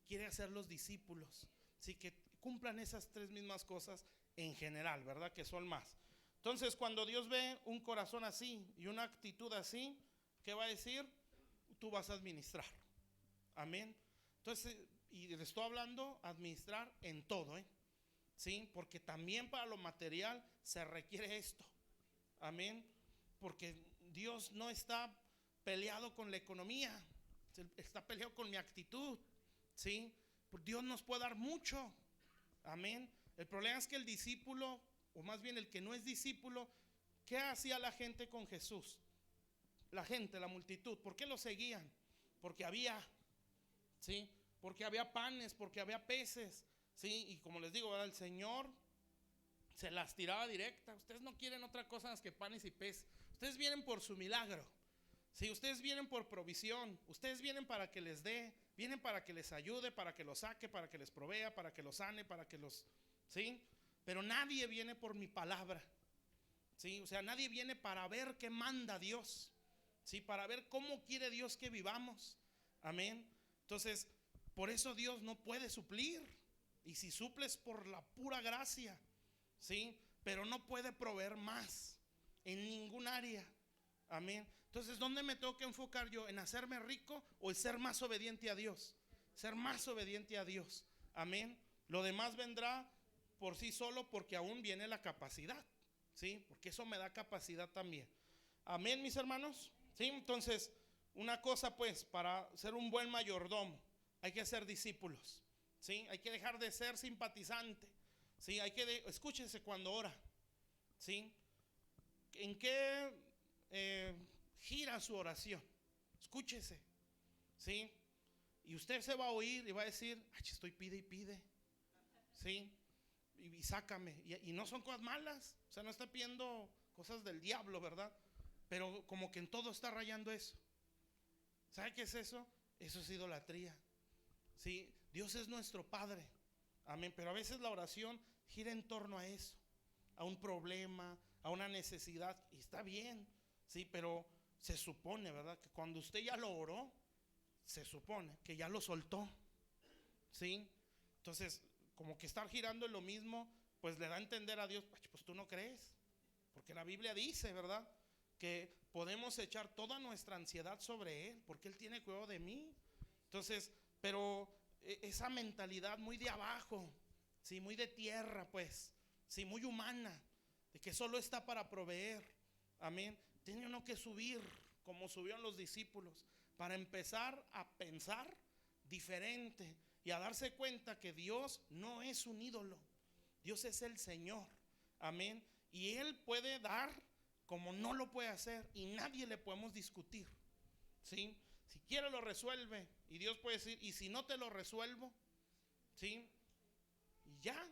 S2: quiere hacer los discípulos, ¿sí? Que cumplan esas 3 mismas cosas en general, ¿verdad? Que son más. Entonces, cuando Dios ve un corazón así y una actitud así, ¿qué va a decir? Tú vas a administrar. Amén. Entonces, y le estoy hablando administrar en todo, ¿sí? Porque también para lo material se requiere esto. Amén. Porque Dios no está peleado con la economía, está peleado con mi actitud, ¿sí? Porque Dios nos puede dar mucho. Amén. El problema es que el discípulo, o más bien el que no es discípulo, ¿qué hacía la gente con Jesús? la gente, la multitud? ¿Por qué lo seguían? Porque había, ¿sí? Porque había panes, porque había peces, ¿sí? Y como les digo, ¿verdad? El Señor se las tiraba directa. Ustedes no quieren otra cosa más que panes y peces. Ustedes vienen por su milagro, ¿sí? Ustedes vienen por provisión. Ustedes vienen para que les dé, vienen para que les ayude, para que los saque, para que les provea, para que los sane, para que los, ¿sí? Pero nadie viene por mi palabra, ¿sí? O sea, nadie viene para ver qué manda Dios, ¿sí? Para ver cómo quiere Dios que vivamos. Amén. Entonces, por eso Dios no puede suplir. Y si suples por la pura gracia, ¿sí? Pero no puede proveer más en ningún área. Amén. Entonces, ¿dónde me tengo que enfocar yo? ¿En hacerme rico o en ser más obediente a Dios? Ser más obediente a Dios. Amén. Lo demás vendrá por sí solo, porque aún viene la capacidad, ¿sí? Porque eso me da capacidad también. Amén, mis hermanos. ¿Sí? Entonces, una cosa pues, para ser un buen mayordomo hay que ser discípulos, ¿sí? Hay que dejar de ser simpatizante, ¿sí? Escúchense cuando ora, ¿sí? ¿En qué gira su oración? Escúchese, ¿sí? Y usted se va a oír y va a decir: ay, estoy pide y pide, ¿sí? Y sácame. Y no son cosas malas, o sea, no está pidiendo cosas del diablo, ¿verdad? Pero como que en todo está rayando eso. ¿Sabe qué es eso? Eso es idolatría, ¿sí? Dios es nuestro Padre, amén. Pero a veces la oración gira en torno a eso, a un problema, a una necesidad. Y está bien, ¿sí? Pero se supone, ¿verdad?, que cuando usted ya lo oró, se supone que ya lo soltó, ¿sí? Entonces, como que estar girando en lo mismo, pues le da a entender a Dios: pues tú no crees. Porque la Biblia dice, ¿verdad?, que podemos echar toda nuestra ansiedad sobre Él, porque Él tiene cuidado de mí. Entonces, pero esa mentalidad muy de abajo, sí, muy de tierra, pues, sí, muy humana, de que solo está para proveer, amén. Tiene uno que subir, como subieron los discípulos, para empezar a pensar diferente y a darse cuenta que Dios no es un ídolo. Dios es el Señor, amén. Y Él puede dar como no lo puede hacer, y nadie le podemos discutir, ¿sí? Si quiere lo resuelve, y Dios puede decir: y si no te lo resuelvo, ¿sí? Y ya.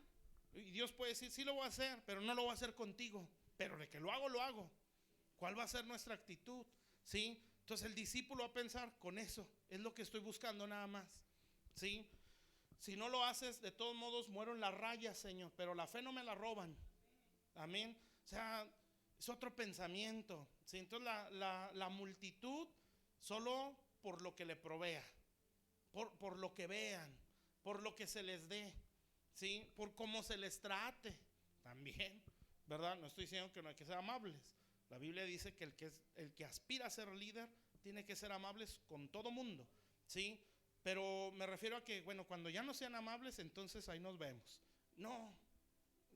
S2: Y Dios puede decir: sí lo voy a hacer, pero no lo voy a hacer contigo. Pero de que lo hago, lo hago. ¿Cuál va a ser nuestra actitud? ¿Sí? Entonces el discípulo va a pensar: con eso es lo que estoy buscando nada más, ¿sí? Si no lo haces, de todos modos muero en las rayas, Señor, pero la fe no me la roban. Amén. O sea, es otro pensamiento, ¿sí? Entonces la multitud solo por lo que le provea, por lo que vean, por lo que se les dé, ¿sí? Por cómo se les trate también, ¿verdad? No estoy diciendo que no hay que ser amables. La Biblia dice que el que aspira a ser líder tiene que ser amables con todo mundo, ¿sí? Pero me refiero a que, bueno, cuando ya no sean amables, entonces ahí nos vemos. No,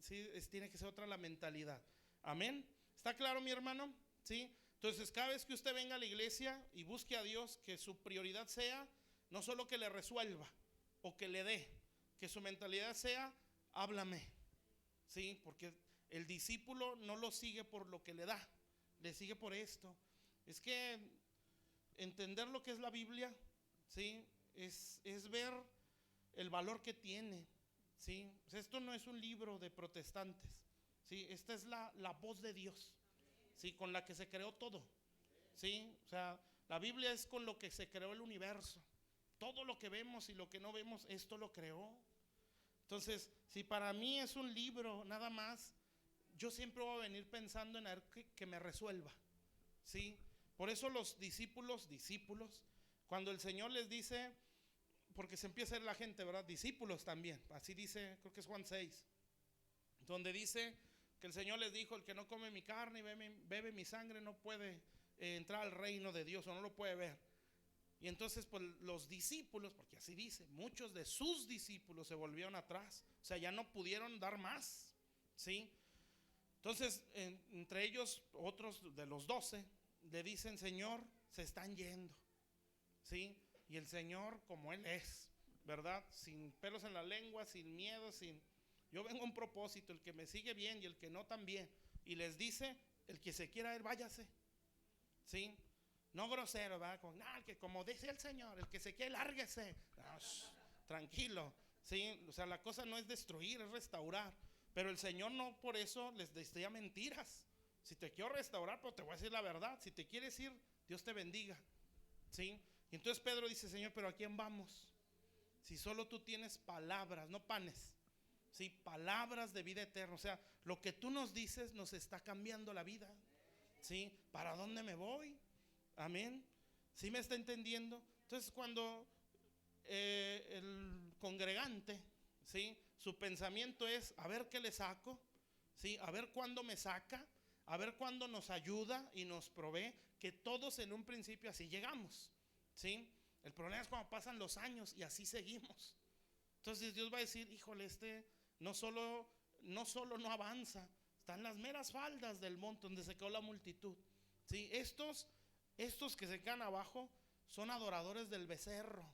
S2: ¿sí? Tiene que ser otra la mentalidad. Amén. ¿Está claro, mi hermano? ¿Sí? Entonces, cada vez que usted venga a la iglesia y busque a Dios, que su prioridad sea no solo que le resuelva o que le dé, que su mentalidad sea: háblame, ¿sí? Porque el discípulo no lo sigue por lo que le da, le sigue por esto. Es que entender lo que es la Biblia, ¿sí? Es ver el valor que tiene, ¿sí? O sea, esto no es un libro de protestantes, ¿sí? Esta es la voz de Dios, ¿sí? Con la que se creó todo, ¿sí? O sea, la Biblia es con lo que se creó el universo. Todo lo que vemos y lo que no vemos, esto lo creó. Entonces, si para mí es un libro nada más, yo siempre voy a venir pensando en que me resuelva, ¿sí? Por eso los discípulos, cuando el Señor les dice, porque se empieza a ir la gente, ¿verdad? Discípulos también, así dice, creo que es Juan 6, donde dice que el Señor les dijo: el que no come mi carne y bebe mi sangre no puede entrar al reino de Dios, o no lo puede ver. Y entonces pues los discípulos, porque así dice, muchos de sus discípulos se volvieron atrás, o sea, ya no pudieron dar más, ¿sí? Entonces entre ellos otros de los 12 le dicen: Señor, se están yendo, ¿sí? Y el Señor, como Él es, ¿verdad? Sin pelos en la lengua, sin miedo, yo vengo a un propósito, el que me sigue bien y el que no también. Y les dice: el que se quiera ir, váyase, ¿sí? no grosero, ¿verdad? Que como dice el Señor, el que se quiere, lárguese. No, tranquilo, ¿sí? O sea, la cosa no es destruir, es restaurar. Pero el Señor no por eso les decía mentiras. Si te quiero restaurar, pues te voy a decir la verdad. Si te quieres ir, Dios te bendiga, ¿sí? Y entonces Pedro dice, Señor, ¿pero a quién vamos? Si solo tú tienes palabras, no panes, ¿sí? Palabras de vida eterna. O sea, lo que tú nos dices nos está cambiando la vida, ¿sí? ¿Para dónde me voy? Amén. ¿Sí me está entendiendo? Entonces cuando el congregante, ¿sí? Su pensamiento es a ver qué le saco, ¿sí? A ver cuándo me saca, a ver cuándo nos ayuda y nos provee, que todos en un principio así llegamos, ¿sí? El problema es cuando pasan los años y así seguimos. Entonces Dios va a decir, híjole, no solo no avanza, está en las meras faldas del monte donde se quedó la multitud, ¿sí? Estos que se quedan abajo son adoradores del becerro,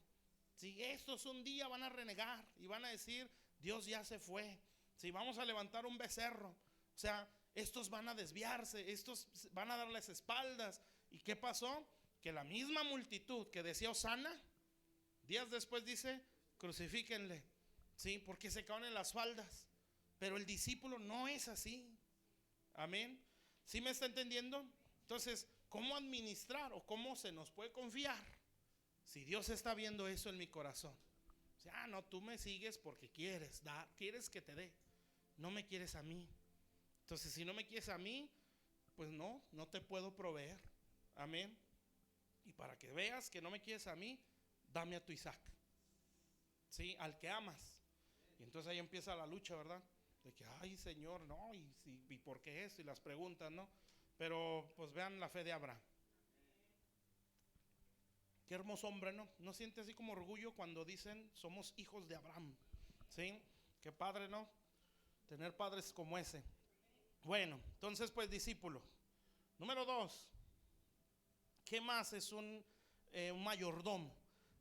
S2: ¿sí? Estos un día van a renegar y van a decir, Dios ya se fue, ¿sí? Vamos a levantar un becerro. O sea, estos van a desviarse, estos van a darles espaldas. ¿Y qué pasó? Que la misma multitud que decía Hosana, días después dice, crucifíquenle, ¿sí? Porque se quedaron en las faldas. Pero el discípulo no es así. Amén. ¿Sí me está entendiendo? Entonces, ¿cómo administrar o cómo se nos puede confiar si Dios está viendo eso en mi corazón? O sea, no, tú me sigues porque quieres dar, quieres que te dé, no me quieres a mí. Entonces, si no me quieres a mí, pues no te puedo proveer. Amén. Y para que veas que no me quieres a mí, dame a tu Isaac, ¿sí? Al que amas. Y entonces ahí empieza la lucha, ¿verdad? De que, ay, Señor, no, y por qué eso, y las preguntas, ¿no? Pero pues vean la fe de Abraham. Qué hermoso hombre, ¿no? ¿No siente así como orgullo cuando dicen somos hijos de Abraham? ¿Sí? Qué padre, ¿no? Tener padres como ese. Bueno, entonces pues discípulo. Número 2. ¿Qué más es un mayordomo?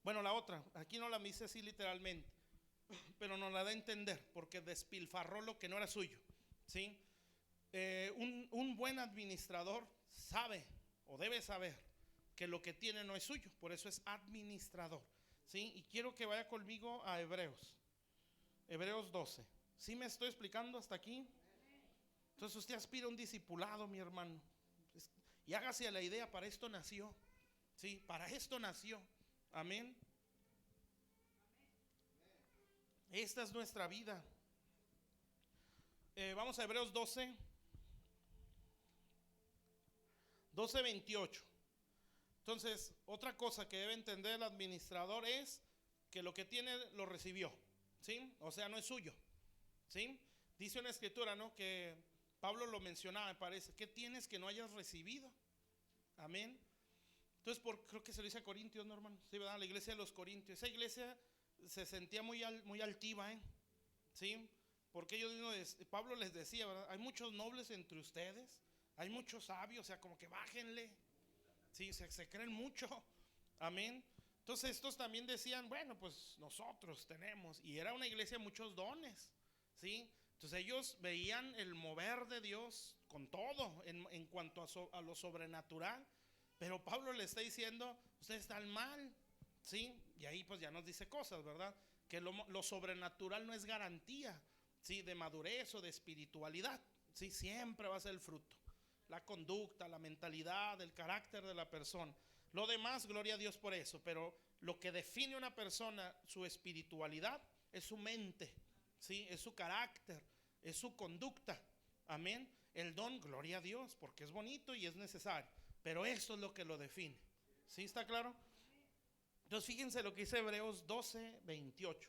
S2: Bueno, la otra, aquí no la dice así literalmente, pero nos la da a entender, porque despilfarró lo que no era suyo, ¿sí? Un buen administrador sabe o debe saber que lo que tiene no es suyo, por eso es administrador, ¿sí? Y quiero que vaya conmigo a Hebreos 12. ¿Sí me estoy explicando hasta aquí? Entonces usted aspira a un discipulado, mi hermano, y hágase a la idea, para esto nació, ¿sí? Para esto nació, amén. Esta es nuestra vida. Vamos a Hebreos 12:28. Entonces, otra cosa que debe entender el administrador es que lo que tiene lo recibió, ¿sí? O sea, no es suyo, ¿sí? Dice una escritura, ¿no? Que Pablo lo mencionaba, me parece. ¿Qué tienes que no hayas recibido? Amén. Entonces, creo que se lo dice a Corintios, ¿no, hermano? Sí, ¿verdad? La iglesia de los Corintios. Esa iglesia se sentía muy altiva, ¿sí? Porque Pablo les decía, ¿verdad? Hay muchos nobles entre ustedes, hay muchos sabios, o sea, como que bájenle, ¿sí? Se creen mucho, amén. Entonces estos también decían, bueno, pues nosotros tenemos, y era una iglesia de muchos dones, ¿sí? Entonces ellos veían el mover de Dios con todo en cuanto a lo sobrenatural. Pero Pablo le está diciendo, ustedes están mal, ¿sí? Y ahí pues ya nos dice cosas, ¿verdad? Que lo sobrenatural no es garantía, ¿sí? De madurez o de espiritualidad, ¿sí? Siempre va a ser el fruto, la conducta, la mentalidad, el carácter de la persona. Lo demás, gloria a Dios por eso. Pero lo que define a una persona, su espiritualidad, es su mente, ¿sí? Es su carácter, es su conducta, amén. El don, gloria a Dios, porque es bonito y es necesario, pero eso es lo que lo define. ¿Sí está claro? Entonces fíjense lo que dice Hebreos 12:28.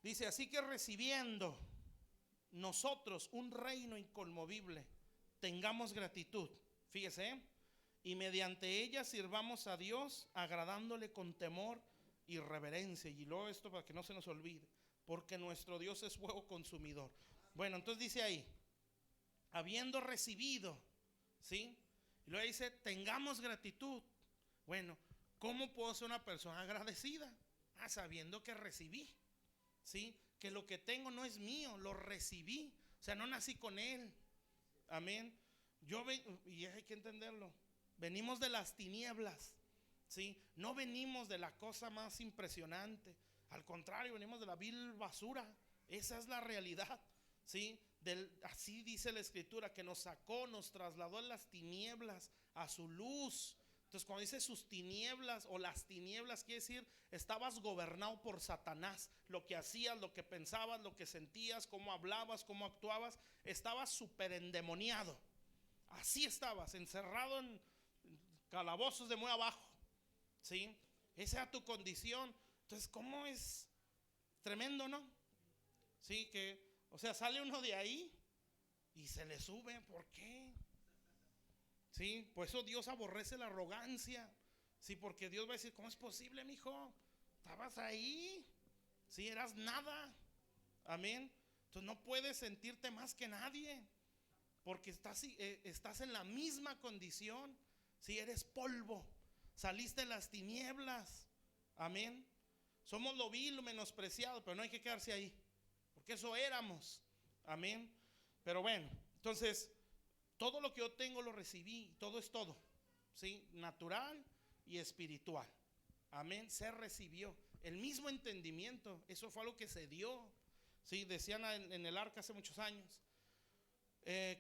S2: Dice, así que recibiendo nosotros un reino inconmovible, tengamos gratitud. Fíjese, y mediante ella sirvamos a Dios, agradándole con temor y reverencia. Y luego esto para que no se nos olvide, porque nuestro Dios es fuego consumidor. Bueno, entonces dice ahí, habiendo recibido, ¿sí? Y luego dice, tengamos gratitud. Bueno, ¿cómo puedo ser una persona agradecida? Sabiendo que recibí, ¿sí? Que lo que tengo no es mío, lo recibí. O sea, no nací con él. Amén. Y hay que entenderlo. venimos de las tinieblas, ¿sí? No venimos de la cosa más impresionante, al contrario, venimos de la vil basura. Esa es la realidad, ¿sí? Así dice la escritura, que nos sacó, nos trasladó en las tinieblas a su luz. Entonces cuando dice sus tinieblas o las tinieblas, quiere decir estabas gobernado por Satanás. Lo que hacías, lo que pensabas, lo que sentías, cómo hablabas, cómo actuabas, estabas súper endemoniado. Así estabas, encerrado en calabozos de muy abajo, ¿sí? Esa era tu condición. Entonces, ¿cómo es tremendo, no? Sí, que, o sea, sale uno de ahí y se le sube. ¿Por qué? Sí, por eso Dios aborrece la arrogancia. Sí, porque Dios va a decir, ¿cómo es posible, mijo? Estabas ahí, sí, eras nada. Amén. Entonces no puedes sentirte más que nadie, porque estás en la misma condición. Si eres polvo, saliste de las tinieblas. Amén. Somos lo vil, lo menospreciado, pero no hay que quedarse ahí, porque eso éramos. Amén. Pero bueno, entonces todo lo que yo tengo lo recibí. Todo es todo, ¿sí? Natural y espiritual. Amén. Se recibió el mismo entendimiento. Eso fue algo que se dio, ¿sí? Decían en el arca hace muchos años,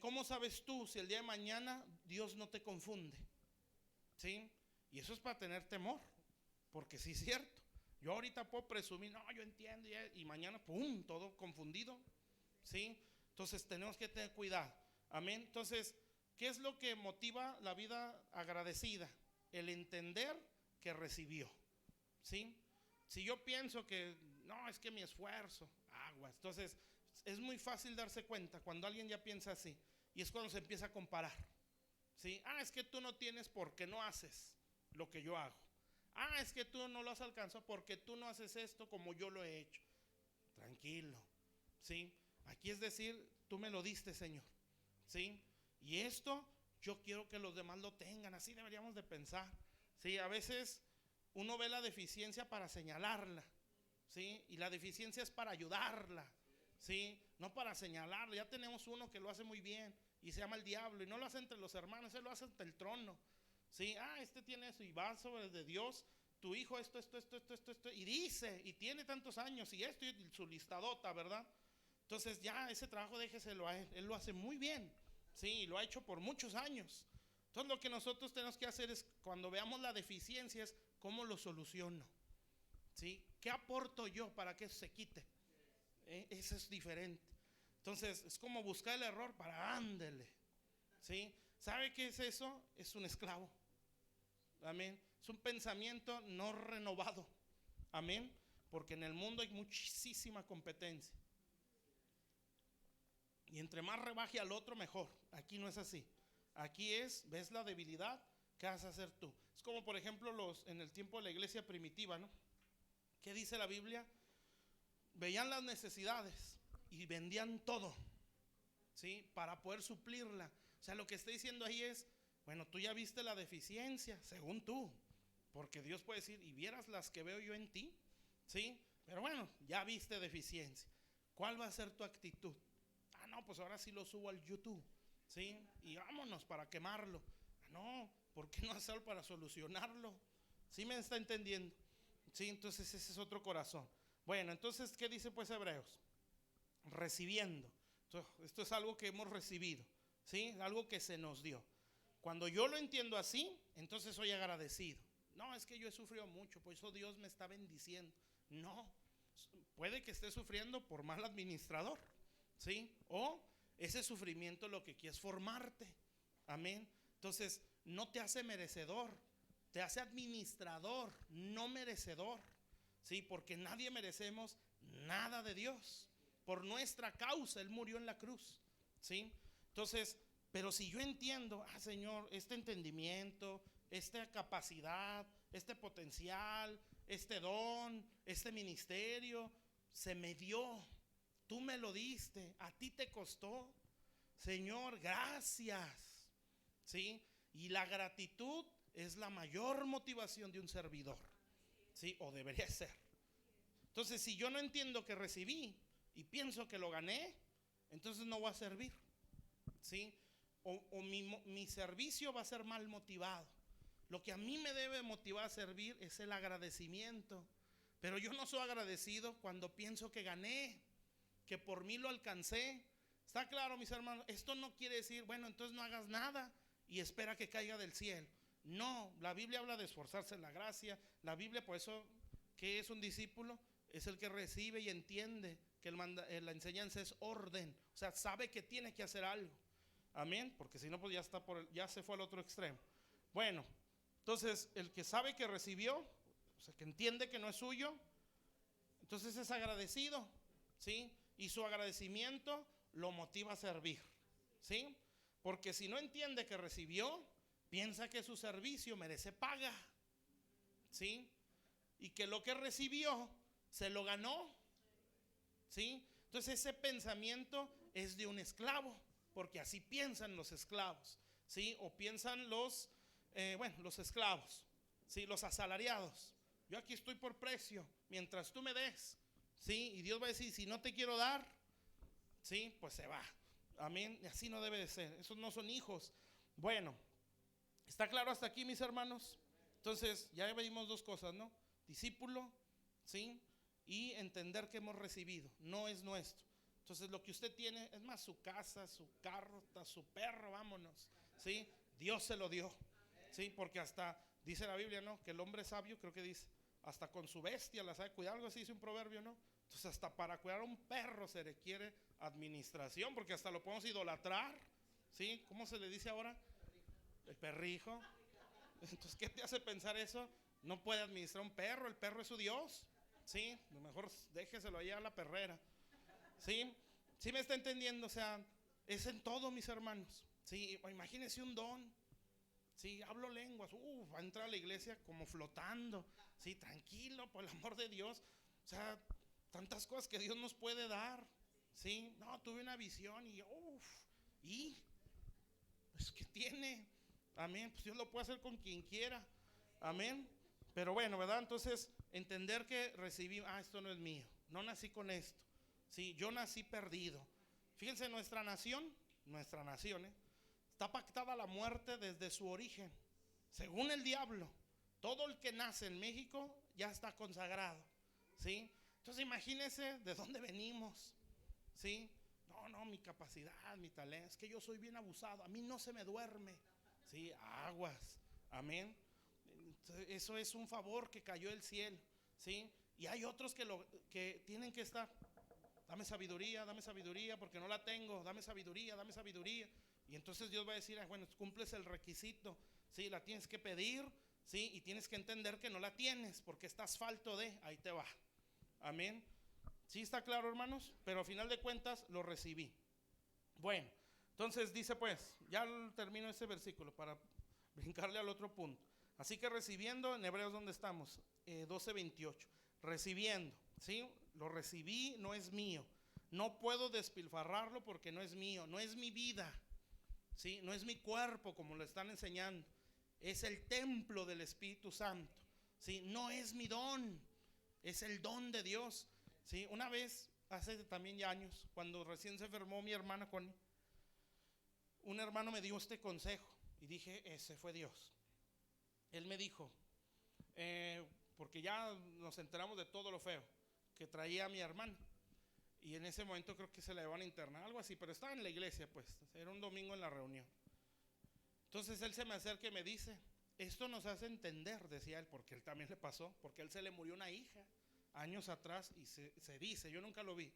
S2: ¿cómo sabes tú si el día de mañana Dios no te confunde? ¿Sí? Y eso es para tener temor, porque sí es cierto. Yo ahorita puedo presumir, no, yo entiendo, y mañana, pum, todo confundido, ¿sí? Entonces tenemos que tener cuidado. Amén. Entonces, ¿qué es lo que motiva la vida agradecida? El entender que recibió, ¿sí? Si yo pienso que, no, es que mi esfuerzo, aguas. Entonces, es muy fácil darse cuenta cuando alguien ya piensa así, y es cuando se empieza a comparar, ¿sí? Es que tú no tienes porque no haces lo que yo hago. Es que tú no lo has alcanzado porque tú no haces esto como yo lo he hecho. Tranquilo, ¿sí? Aquí es decir, tú me lo diste, Señor, ¿sí? Y esto yo quiero que los demás lo tengan. Así deberíamos de pensar, ¿sí? A veces uno ve la deficiencia para señalarla, ¿sí? Y la deficiencia es para ayudarla, ¿sí? No para señalarla. Ya tenemos uno que lo hace muy bien y se llama el diablo, y no lo hace entre los hermanos, él lo hace ante el trono, ¿sí? Este tiene eso y va sobre de Dios. Tu hijo esto, y dice, y tiene tantos años, y esto, y su listadota, ¿verdad? Entonces ya ese trabajo déjeselo a él. Él lo hace muy bien, sí, y lo ha hecho por muchos años. Entonces lo que nosotros tenemos que hacer es, cuando veamos la deficiencia, es cómo lo soluciono, ¿sí? ¿Qué aporto yo para que eso se quite? Eso es diferente. Entonces es como buscar el error para ándele, ¿sí? ¿Sabe qué es eso? Es un esclavo. Amén. Es un pensamiento no renovado. Amén. Porque en el mundo hay muchísima competencia, y entre más rebaje al otro, mejor. Aquí no es así. Aquí ves la debilidad, ¿qué vas a hacer tú? Es como por ejemplo en el tiempo de la iglesia primitiva, ¿no? ¿Qué dice la Biblia? Veían las necesidades y vendían todo, ¿sí? Para poder suplirla. O sea, lo que está diciendo ahí es, bueno, tú ya viste la deficiencia, según tú, porque Dios puede decir, y vieras las que veo yo en ti, ¿sí? Pero bueno, ya viste deficiencia. ¿Cuál va a ser tu actitud? No, pues ahora sí lo subo al YouTube, ¿sí? Y vámonos para quemarlo. No, ¿por qué no hacerlo para solucionarlo? ¿Sí me está entendiendo? Sí, entonces ese es otro corazón. Bueno, entonces, ¿qué dice pues Hebreos? Recibiendo. Entonces, esto es algo que hemos recibido, ¿sí? Algo que se nos dio. Cuando yo lo entiendo así, entonces soy agradecido. No, es que yo he sufrido mucho, por eso Dios me está bendiciendo. No, puede que esté sufriendo por mal administrador, ¿sí? O ese sufrimiento lo que quiere es formarte. Amén. Entonces no te hace merecedor, te hace administrador, no merecedor, ¿sí? Porque nadie merecemos nada de Dios. Por nuestra causa Él murió en la cruz, ¿sí? Entonces, pero si yo entiendo, Señor, este entendimiento, esta capacidad, este potencial, este don, este ministerio, se me dio. Tú me lo diste, a ti te costó, Señor, gracias, ¿sí? Y la gratitud es la mayor motivación de un servidor, ¿sí? O debería ser. Entonces, si yo no entiendo que recibí y pienso que lo gané, entonces no voy a servir, ¿sí? o mi servicio va a ser mal motivado. Lo que a mí me debe motivar a servir es el agradecimiento. Pero yo no soy agradecido cuando pienso que gané, que por mí lo alcancé. ¿Está claro, mis hermanos? Esto no quiere decir, bueno, entonces no hagas nada y espera que caiga del cielo. No, la Biblia habla de esforzarse en la gracia. La Biblia, por eso, ¿qué es un discípulo? Es el que recibe y entiende que la enseñanza es orden. O sea, sabe que tiene que hacer algo. Amén, porque si no, pues ya se fue al otro extremo. Bueno, entonces el que sabe que recibió, o sea, que entiende que no es suyo, entonces es agradecido, ¿sí? Y su agradecimiento lo motiva a servir, ¿sí? Porque si no entiende que recibió, piensa que su servicio merece paga, ¿sí? Y que lo que recibió se lo ganó, ¿sí? Entonces ese pensamiento es de un esclavo, porque así piensan los esclavos, ¿sí? O piensan los esclavos, ¿sí? Los asalariados. Yo aquí estoy por precio, mientras tú me des, ¿sí? Y Dios va a decir, si no te quiero dar, ¿sí? Pues se va. Amén. Y así no debe de ser. Esos no son hijos. Bueno, ¿está claro hasta aquí, mis hermanos? Entonces, ya vimos dos cosas, ¿no? Discípulo, ¿sí? Y entender que hemos recibido, no es nuestro. Entonces, lo que usted tiene, es más, su casa, su carro, su perro, vámonos, ¿sí? Dios se lo dio, ¿sí? Porque hasta, dice la Biblia, ¿no? Que el hombre sabio, creo que dice, hasta con su bestia la sabe cuidar, algo así dice un proverbio, ¿no? Entonces, hasta para cuidar a un perro se requiere administración, porque hasta lo podemos idolatrar, ¿sí? ¿Cómo se le dice ahora? El perrijo. Entonces, ¿qué te hace pensar eso? No puede administrar un perro, el perro es su Dios, ¿sí? A lo mejor déjeselo allá a la perrera, ¿sí? ¿Sí me está entendiendo? O sea, es en todo, mis hermanos, ¿sí? Imagínense un don, ¿sí? Hablo lenguas, va a entrar a la iglesia como flotando, ¿sí? Tranquilo, por el amor de Dios. O sea, tantas cosas que Dios nos puede dar, ¿sí? No, tuve una visión y pues ¿qué tiene? Amén, pues Dios lo puede hacer con quien quiera, amén. Pero bueno, ¿verdad? Entonces, entender que recibí, esto no es mío, no nací con esto, ¿sí? Yo nací perdido. Fíjense, nuestra nación, está pactada la muerte desde su origen. Según el diablo, todo el que nace en México ya está consagrado, ¿sí? Entonces imagínense de dónde venimos, ¿sí? No, mi capacidad, mi talento, es que yo soy bien abusado, a mí no se me duerme, ¿sí? Aguas, amén. Entonces, eso es un favor que cayó del cielo, ¿sí? Y hay otros que tienen que estar, dame sabiduría, porque no la tengo, dame sabiduría. Y entonces Dios va a decir, bueno, cumples el requisito, ¿sí? La tienes que pedir, ¿sí? Y tienes que entender que no la tienes, porque estás falto de, ahí te va, amén. ¿Sí está claro, hermanos? Pero a final de cuentas lo recibí. Bueno, entonces dice pues, ya termino este versículo para brincarle al otro punto. Así que recibiendo, en Hebreos donde estamos, 12:28, recibiendo, ¿sí? Lo recibí, no es mío. No puedo despilfarrarlo porque no es mío, no es mi vida, ¿sí? No es mi cuerpo como lo están enseñando. Es el templo del Espíritu Santo, ¿sí? No es mi don, es el don de Dios, ¿sí? Una vez, hace también ya años, cuando recién se enfermó mi hermana Connie, un hermano me dio este consejo y dije, ese fue Dios. Él me dijo, porque ya nos enteramos de todo lo feo que traía a mi hermana, y en ese momento creo que se la iban a internar, algo así, pero estaba en la iglesia, pues, era un domingo en la reunión. Entonces él se me acerca y me dice, esto nos hace entender, decía él, porque él también le pasó, porque a él se le murió una hija años atrás, y se dice, yo nunca lo vi,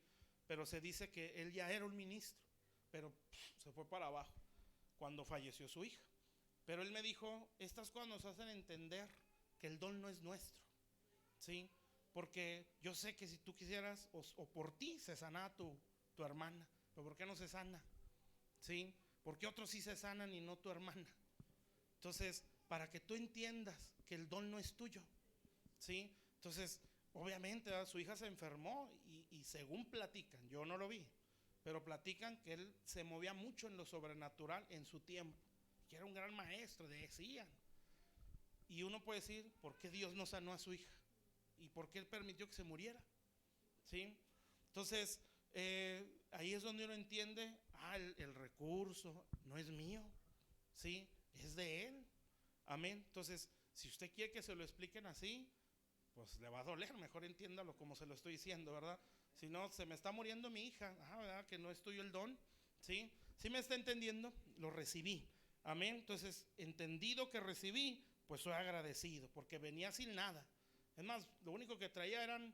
S2: pero se dice que él ya era un ministro, pero se fue para abajo cuando falleció su hija. Pero él me dijo, estas cosas nos hacen entender que el don no es nuestro, ¿sí? Porque yo sé que si tú quisieras, o por ti se sana tu hermana, pero ¿por qué no se sana? ¿Sí? Porque otros sí se sanan y no tu hermana. Entonces, para que tú entiendas que el don no es tuyo, ¿sí? Entonces, obviamente, ¿verdad? Su hija se enfermó y según platican, yo no lo vi, pero platican que él se movía mucho en lo sobrenatural en su tiempo, que era un gran maestro, decían. Y uno puede decir, ¿por qué Dios no sanó a su hija? ¿Y por qué él permitió que se muriera? ¿Sí? Entonces, ahí es donde uno entiende, el recurso no es mío, ¿sí? Es de Él. Amén. Entonces, si usted quiere que se lo expliquen así, pues le va a doler, mejor entiéndalo como se lo estoy diciendo, ¿verdad? Si no, se me está muriendo mi hija, ¿verdad? Que no es tuyo el don, ¿sí? ¿Sí me está entendiendo? Lo recibí, amén. Entonces, entendido que recibí, pues soy agradecido, porque venía sin nada. Es más, lo único que traía eran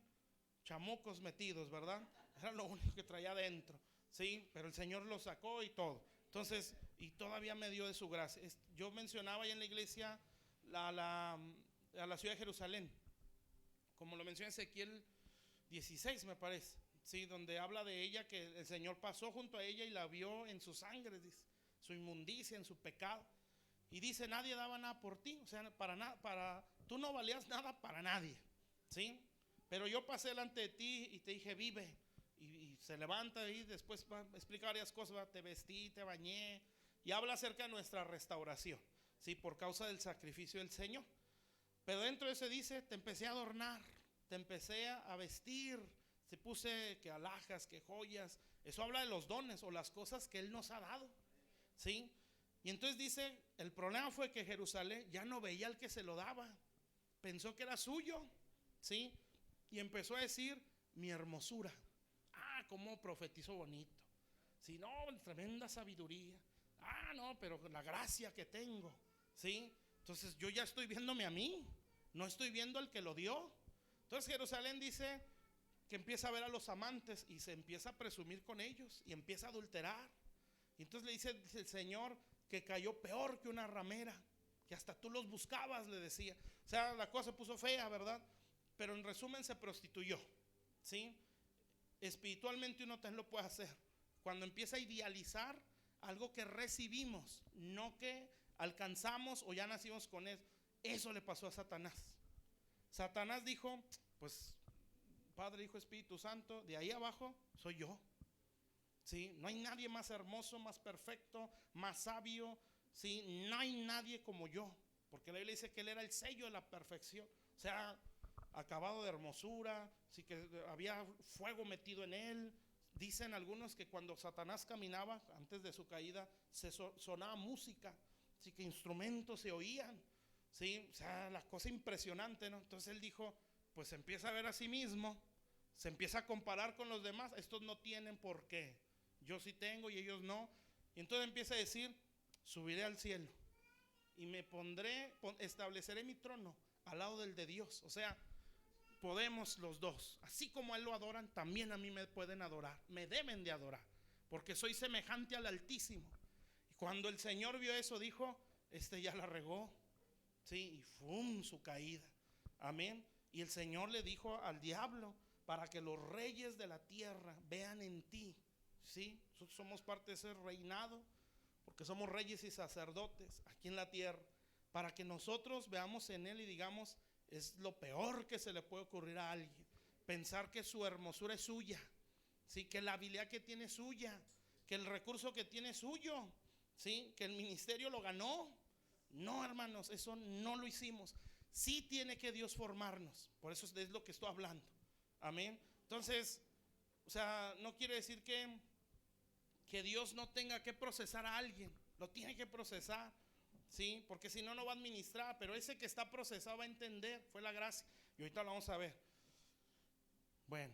S2: chamucos metidos, ¿verdad? Era lo único que traía adentro, ¿sí? Pero el Señor lo sacó y todo. Entonces, y todavía me dio de su gracia. Yo mencionaba ahí en la iglesia a la ciudad de Jerusalén, como lo menciona Ezequiel 16, me parece, ¿sí? Donde habla de ella, que el Señor pasó junto a ella y la vio en su sangre, dice, su inmundicia, en su pecado. Y dice, nadie daba nada por ti, o sea, para nada, tú no valías nada para nadie, ¿sí? Pero yo pasé delante de ti y te dije, vive. Y se levanta y después va a explicar varias cosas, te vestí, te bañé. Y habla acerca de nuestra restauración, ¿sí? Por causa del sacrificio del Señor. Pero dentro de eso dice, te empecé a adornar, te empecé a vestir, te puse que alhajas, que joyas. Eso habla de los dones o las cosas que Él nos ha dado, ¿sí? Y entonces dice, el problema fue que Jerusalén ya no veía al que se lo daba, pensó que era suyo, ¿sí? Y empezó a decir, mi hermosura. Cómo profetizó bonito. Si no, tremenda sabiduría. No, pero la gracia que tengo, ¿sí? Entonces yo ya estoy viéndome a mí, no estoy viendo al que lo dio. Entonces Jerusalén dice que empieza a ver a los amantes y se empieza a presumir con ellos y empieza a adulterar. Y entonces le dice el Señor que cayó peor que una ramera, que hasta tú los buscabas, le decía. O sea, la cosa se puso fea, ¿verdad? Pero en resumen se prostituyó, ¿sí? Espiritualmente uno también lo puede hacer cuando empieza a idealizar algo que recibimos, no que alcanzamos o ya nacimos con eso. Eso le pasó a Satanás. Satanás dijo, pues Padre, Hijo, Espíritu Santo, de ahí abajo soy yo, ¿sí? No hay nadie más hermoso, más perfecto, más sabio, ¿sí? No hay nadie como yo, porque la Biblia dice que Él era el sello de la perfección, o sea, acabado de hermosura, sí, que había fuego metido en Él. Dicen algunos que cuando Satanás caminaba antes de su caída se sonaba música, sí, que instrumentos se oían, sí, o sea, la cosa impresionante, ¿no? Entonces él dijo, pues se empieza a ver a sí mismo, se empieza a comparar con los demás. Estos no tienen por qué, yo sí tengo y ellos no. Y entonces empieza a decir, subiré al cielo y me estableceré mi trono al lado del de Dios. O sea, podemos los dos, así como a Él lo adoran, también a mí me pueden adorar, me deben de adorar, porque soy semejante al Altísimo. Y cuando el Señor vio eso, dijo, ya la regó, sí, y ¡fum! Su caída, amén. Y el Señor le dijo al diablo, para que los reyes de la tierra vean en ti, sí, nosotros somos parte de ese reinado, porque somos reyes y sacerdotes aquí en la tierra, para que nosotros veamos en Él y digamos, es lo peor que se le puede ocurrir a alguien, pensar que su hermosura es suya, ¿sí? Que la habilidad que tiene es suya, que el recurso que tiene es suyo, ¿sí? Que el ministerio lo ganó. No, hermanos, eso no lo hicimos. Sí tiene que Dios formarnos, por eso es lo que estoy hablando, amén. Entonces, o sea, no quiere decir que Dios no tenga que procesar a alguien, lo tiene que procesar, ¿sí? Porque si no, no va a administrar. Pero ese que está procesado va a entender, fue la gracia. Y ahorita lo vamos a ver. Bueno,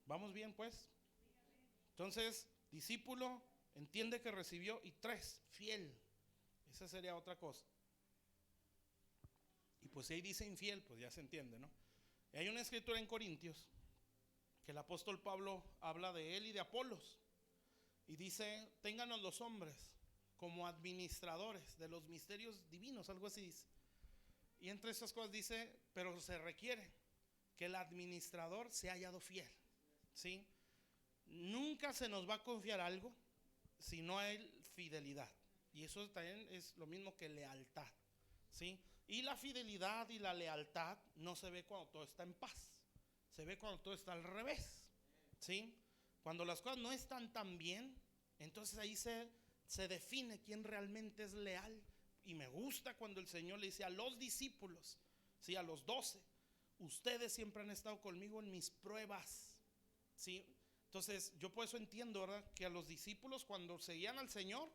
S2: ¿vamos bien pues? Entonces, discípulo, entiende que recibió. Y 3, fiel. Esa sería otra cosa. Y pues si ahí dice infiel, pues ya se entiende, ¿no? Y hay una escritura en Corintios que el apóstol Pablo habla de él y de Apolos. Y dice, ténganos los hombres como administradores de los misterios divinos, algo así dice. Y entre esas cosas dice, pero se requiere que el administrador sea hallado fiel, ¿sí? Nunca se nos va a confiar algo si no hay fidelidad. Y eso también es lo mismo que lealtad, ¿sí? Y la fidelidad y la lealtad no se ve cuando todo está en paz, se ve cuando todo está al revés, ¿sí? Cuando las cosas no están tan bien, entonces ahí se define quién realmente es leal. Y me gusta cuando el Señor le dice a los discípulos, ¿sí? A los 12, ustedes siempre han estado conmigo en mis pruebas, ¿sí? Entonces yo por eso entiendo, ¿verdad? Que a los discípulos cuando seguían al Señor,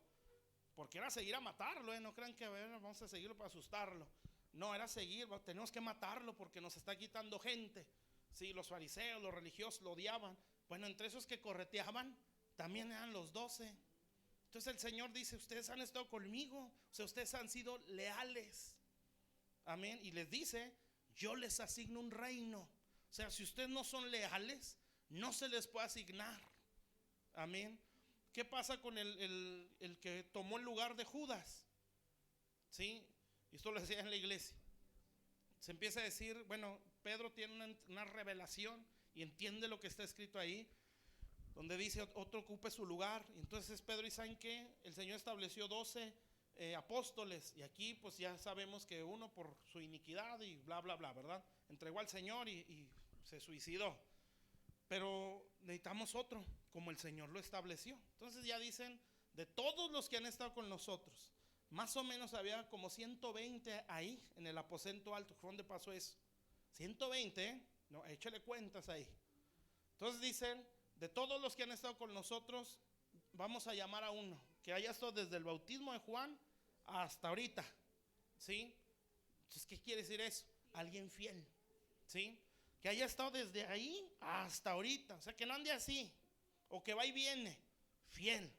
S2: porque era seguir a matarlo, no crean que a ver, vamos a seguirlo para asustarlo. No, era seguir, tenemos que matarlo porque nos está quitando gente. Sí, los fariseos, los religiosos lo odiaban. Bueno, entre esos que correteaban también eran los 12. Entonces el Señor dice, ustedes han estado conmigo, o sea, ustedes han sido leales. Amén. Y les dice, yo les asigno un reino. O sea, si ustedes no son leales, no se les puede asignar. Amén. ¿Qué pasa con el que tomó el lugar de Judas? ¿Sí? Y esto lo decía en la iglesia. Se empieza a decir, bueno, Pedro tiene una revelación y entiende lo que está escrito ahí, donde dice otro ocupe su lugar. Y entonces Pedro dice, ¿saben qué? El Señor estableció 12 apóstoles, y aquí pues ya sabemos que uno por su iniquidad y bla bla bla, ¿verdad? Entregó al Señor y se suicidó. Pero necesitamos otro, como el Señor lo estableció. Entonces ya dicen, de todos los que han estado con nosotros, más o menos había como 120 ahí en el aposento alto. ¿Dónde pasó eso? 120, no, échale cuentas ahí. Entonces dicen, de todos los que han estado con nosotros, vamos a llamar a uno que haya estado desde el bautismo de Juan hasta ahorita. ¿Sí? Entonces, ¿qué quiere decir eso? Alguien fiel. ¿Sí? Que haya estado desde ahí hasta ahorita. O sea, que no ande así, o que va y viene. Fiel.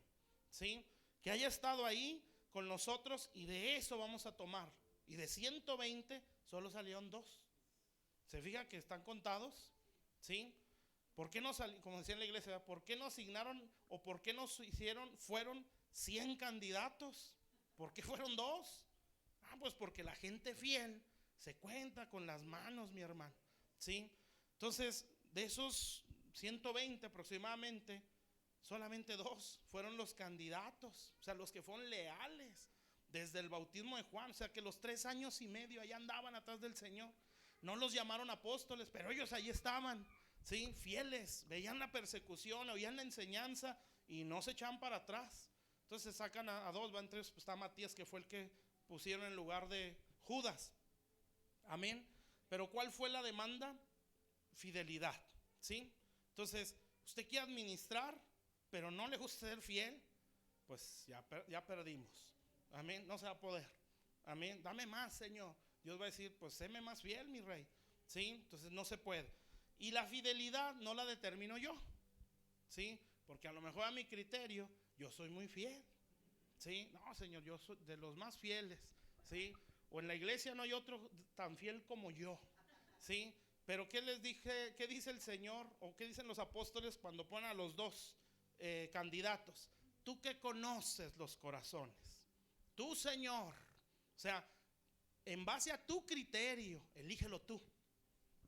S2: ¿Sí? Que haya estado ahí con nosotros, y de eso vamos a tomar. Y de 120 solo salieron 2. ¿Se fija que están contados? ¿Sí? ¿Por qué no salieron? Como decía en la iglesia, ¿por qué no asignaron o por qué nos hicieron, fueron 100 candidatos? ¿Por qué fueron 2? Pues porque la gente fiel se cuenta con las manos, mi hermano. ¿Sí? Entonces, de esos 120 aproximadamente, solamente 2 fueron los candidatos, o sea, los que fueron leales desde el bautismo de Juan. O sea, que los 3 años y medio allá andaban atrás del Señor. No los llamaron apóstoles, pero ellos ahí estaban, ¿sí? Fieles, veían la persecución, oían la enseñanza y no se echaban para atrás. Entonces sacan a 2, va entre ellos, pues está Matías, que fue el que pusieron en lugar de Judas. Amén. Pero ¿cuál fue la demanda? Fidelidad, ¿sí? Entonces, usted quiere administrar, pero no le gusta ser fiel, pues ya perdimos. Amén, no se va a poder. Amén, dame más, Señor. Dios va a decir, pues séme más fiel, mi rey. ¿Sí? Entonces no se puede. Y la fidelidad no la determino yo. ¿Sí? Porque a lo mejor a mi criterio yo soy muy fiel. ¿Sí? No, Señor, yo soy de los más fieles. ¿Sí? O en la iglesia no hay otro tan fiel como yo. ¿Sí? Pero ¿qué les dije? ¿Qué dice el Señor? ¿O qué dicen los apóstoles cuando ponen a los 2 candidatos? Tú que conoces los corazones. Tú, Señor. O sea, en base a tu criterio, elígelo tú.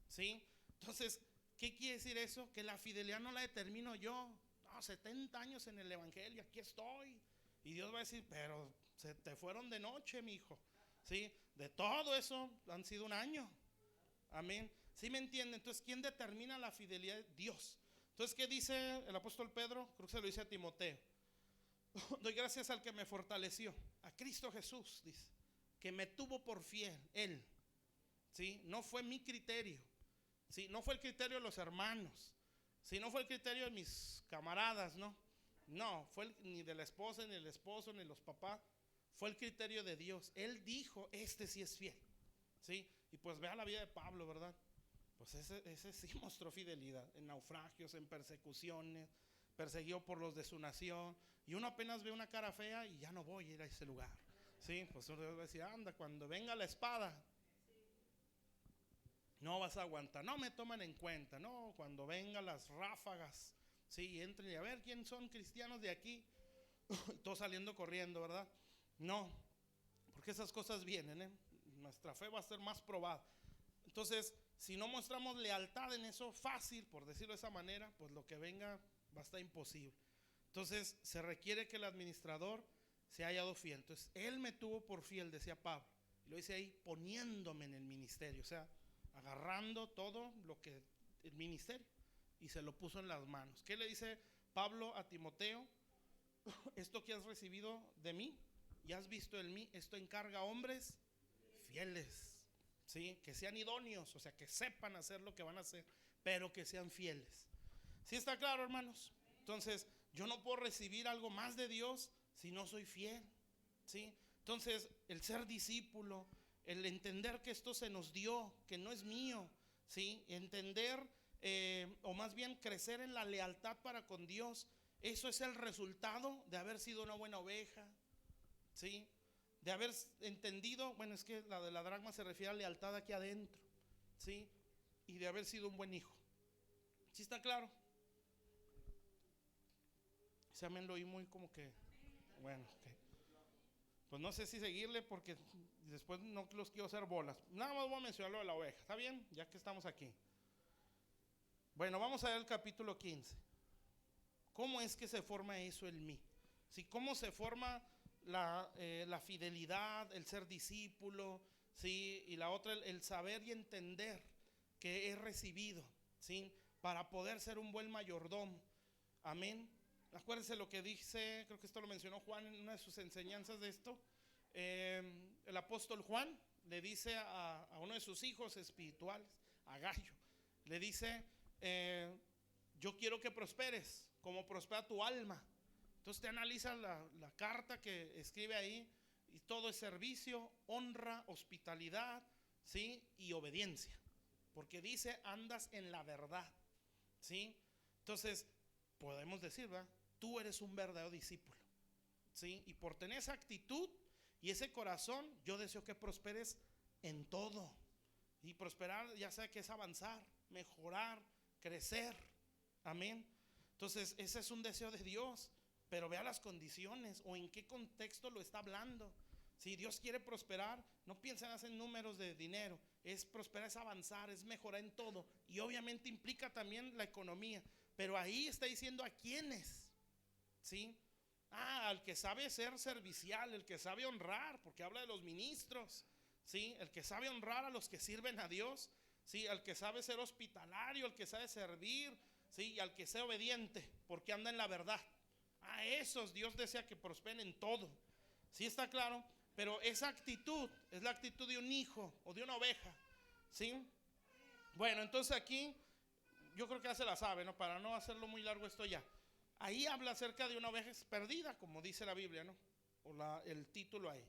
S2: ¿Sí? Entonces, ¿qué quiere decir eso? Que la fidelidad no la determino yo. No, 70 años en el evangelio, aquí estoy. Y Dios va a decir, pero se te fueron de noche, mi hijo. ¿Sí? De todo eso han sido 1 año. Amén. ¿Sí me entienden? Entonces, ¿quién determina la fidelidad? Dios. Entonces, ¿qué dice el apóstol Pedro? Creo que se lo dice a Timoteo. Doy gracias al que me fortaleció, a Cristo Jesús, dice, que me tuvo por fiel, Él. ¿Sí? No fue mi criterio. ¿Sí? No fue el criterio de los hermanos. ¿Sí? No fue el criterio de mis camaradas, ¿no? No, fue ni de la esposa, ni del esposo, ni de los papás. Fue el criterio de Dios. Él dijo, este sí es fiel. ¿Sí? Y pues vea la vida de Pablo, ¿verdad? Pues ese sí mostró fidelidad. En naufragios, en persecuciones, perseguido por los de su nación. Y uno apenas ve una cara fea y ya no voy a ir a ese lugar. ¿Sí? Pues uno va a decir, anda, cuando venga la espada, no vas a aguantar, no me toman en cuenta, no, cuando vengan las ráfagas, sí, entren y a ver quién son cristianos de aquí, todos saliendo corriendo, ¿verdad? No, porque esas cosas vienen, nuestra fe va a ser más probada. Entonces, si no mostramos lealtad en eso fácil, por decirlo de esa manera, pues lo que venga va a estar imposible. Entonces, se requiere que el administrador se haya dado fiel. Entonces, él me tuvo por fiel, decía Pablo, y lo dice ahí, poniéndome en el ministerio, o sea, agarrando todo lo que el ministerio y se lo puso en las manos. ¿Qué le dice Pablo a Timoteo? Esto que has recibido de mí y has visto en mí, esto encarga a hombres fieles, ¿sí? Que sean idóneos, o sea, que sepan hacer lo que van a hacer, pero que sean fieles. ¿Sí está claro, hermanos? Entonces, yo no puedo recibir algo más de Dios si no soy fiel, ¿sí? Entonces, el ser discípulo, el entender que esto se nos dio, que no es mío, ¿sí? Entender, o más bien crecer en la lealtad para con Dios. Eso es el resultado de haber sido una buena oveja, ¿sí? De haber entendido, bueno, es que la de la dracma se refiere a lealtad aquí adentro, ¿sí? Y de haber sido un buen hijo. ¿Sí está claro? Ese amén lo oí muy como que, bueno, okay. Pues no sé si seguirle porque después no los quiero hacer bolas. Nada más voy a mencionar lo de la oveja, ¿está bien? Ya que estamos aquí. Bueno, vamos a ver el capítulo 15. ¿Cómo es que se forma eso en mí? ¿Sí? ¿Cómo se forma la fidelidad, el ser discípulo? ¿Sí? Y la otra, el saber y entender que he recibido, ¿sí? Para poder ser un buen mayordomo. Amén. Acuérdense lo que dice, creo que esto lo mencionó Juan en una de sus enseñanzas de esto. El apóstol Juan le dice a uno de sus hijos espirituales, a Gallo, le dice, yo quiero que prosperes como prospera tu alma. Entonces te analiza la carta que escribe ahí, y todo es servicio, honra, hospitalidad, ¿sí? Y obediencia, porque dice andas en la verdad, ¿sí? Entonces podemos decir, ¿verdad? Tú eres un verdadero discípulo, ¿sí? Y por tener esa actitud y ese corazón, yo deseo que prosperes en todo. Y prosperar ya sea que es avanzar, mejorar, crecer. Amén. Entonces ese es un deseo de Dios, pero vea las condiciones o en qué contexto lo está hablando. Si Dios quiere prosperar, no piensen en números de dinero. Es prosperar, es avanzar, es mejorar en todo. Y obviamente implica también la economía. Pero ahí está diciendo a quiénes, ¿sí? Al que sabe ser servicial, el que sabe honrar, porque habla de los ministros, ¿sí? El que sabe honrar a los que sirven a Dios, ¿sí? Al que sabe ser hospitalario, el que sabe servir, ¿sí? Y al que sea obediente, porque anda en la verdad. A esos Dios desea que prosperen en todo. ¿Sí está claro? Pero esa actitud es la actitud de un hijo o de una oveja, ¿sí? Bueno, entonces aquí yo creo que ya se la sabe, ¿no? Para no hacerlo muy largo esto ya. Ahí habla acerca de una oveja perdida, como dice la Biblia, ¿no? O el título ahí.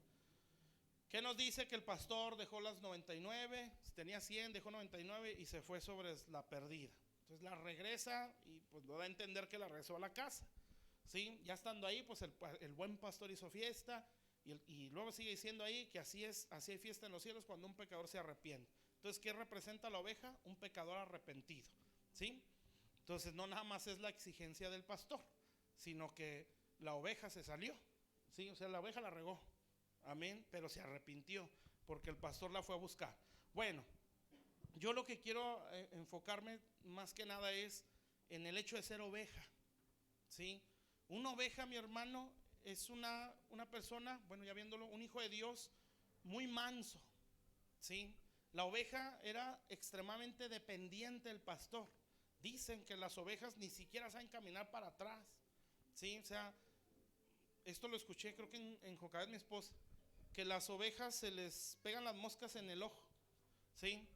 S2: ¿Qué nos dice? Que el pastor dejó las 99, tenía 100, dejó 99 y se fue sobre la perdida. Entonces la regresa y pues lo da a entender que la regresó a la casa, ¿sí? Ya estando ahí, pues el buen pastor hizo fiesta y luego sigue diciendo ahí que así hay fiesta en los cielos cuando un pecador se arrepiente. Entonces, ¿qué representa la oveja? Un pecador arrepentido, ¿sí? Entonces no nada más es la exigencia del pastor, sino que la oveja se salió, ¿sí? O sea, la oveja la regó, amén, pero se arrepintió porque el pastor la fue a buscar. Bueno, yo lo que quiero enfocarme más que nada es en el hecho de ser oveja, ¿sí? Una oveja, mi hermano, es una persona, bueno, ya viéndolo, un hijo de Dios muy manso, ¿sí? La oveja era extremadamente dependiente del pastor. Dicen que las ovejas ni siquiera saben caminar para atrás, ¿sí? O sea, esto lo escuché creo que en Jocabet, mi esposa, que las ovejas se les pegan las moscas en el ojo, ¿sí?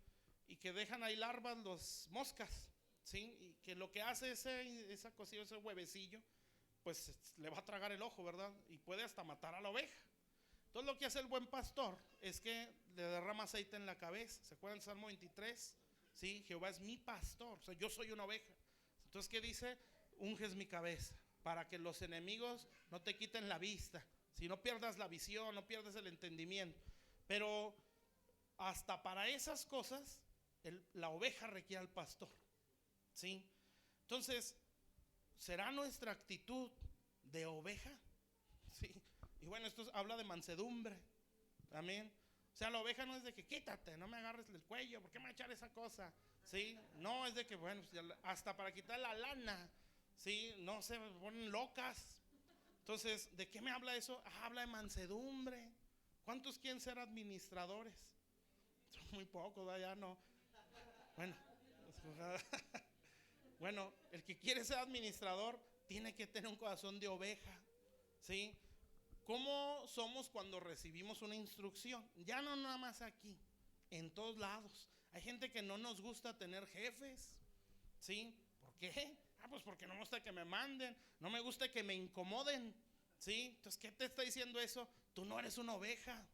S2: Y que dejan ahí larvas los moscas, ¿sí? Y que lo que hace esa cosilla, ese huevecillo, pues le va a tragar el ojo, ¿verdad? Y puede hasta matar a la oveja. Entonces lo que hace el buen pastor es que le derrama aceite en la cabeza. ¿Se acuerdan del Salmo 23? Sí, Jehová es mi pastor, o sea, yo soy una oveja. Entonces, ¿qué dice? Unges mi cabeza para que los enemigos no te quiten la vista, si no pierdas la visión, no pierdas el entendimiento. Pero hasta para esas cosas la oveja requiere al pastor, ¿sí? Entonces, ¿será nuestra actitud de oveja? ¿Sí? Y bueno, esto habla de mansedumbre, amén. O sea, la oveja no es de que quítate, no me agarres el cuello, ¿por qué me va a echar esa cosa? ¿Sí? No, es de que, bueno, hasta para quitar la lana, ¿sí? No se ponen locas. Entonces, ¿de qué me habla eso? Habla de mansedumbre. ¿Cuántos quieren ser administradores? Son muy pocos, ya no. Bueno, bueno, el que quiere ser administrador tiene que tener un corazón de oveja, ¿sí? ¿Cómo somos cuando recibimos una instrucción? Ya no nada más aquí, en todos lados. Hay gente que no nos gusta tener jefes, ¿sí? ¿Por qué? Pues porque no me gusta que me manden, no me gusta que me incomoden, ¿sí? Entonces, ¿qué te está diciendo eso? Tú no eres una oveja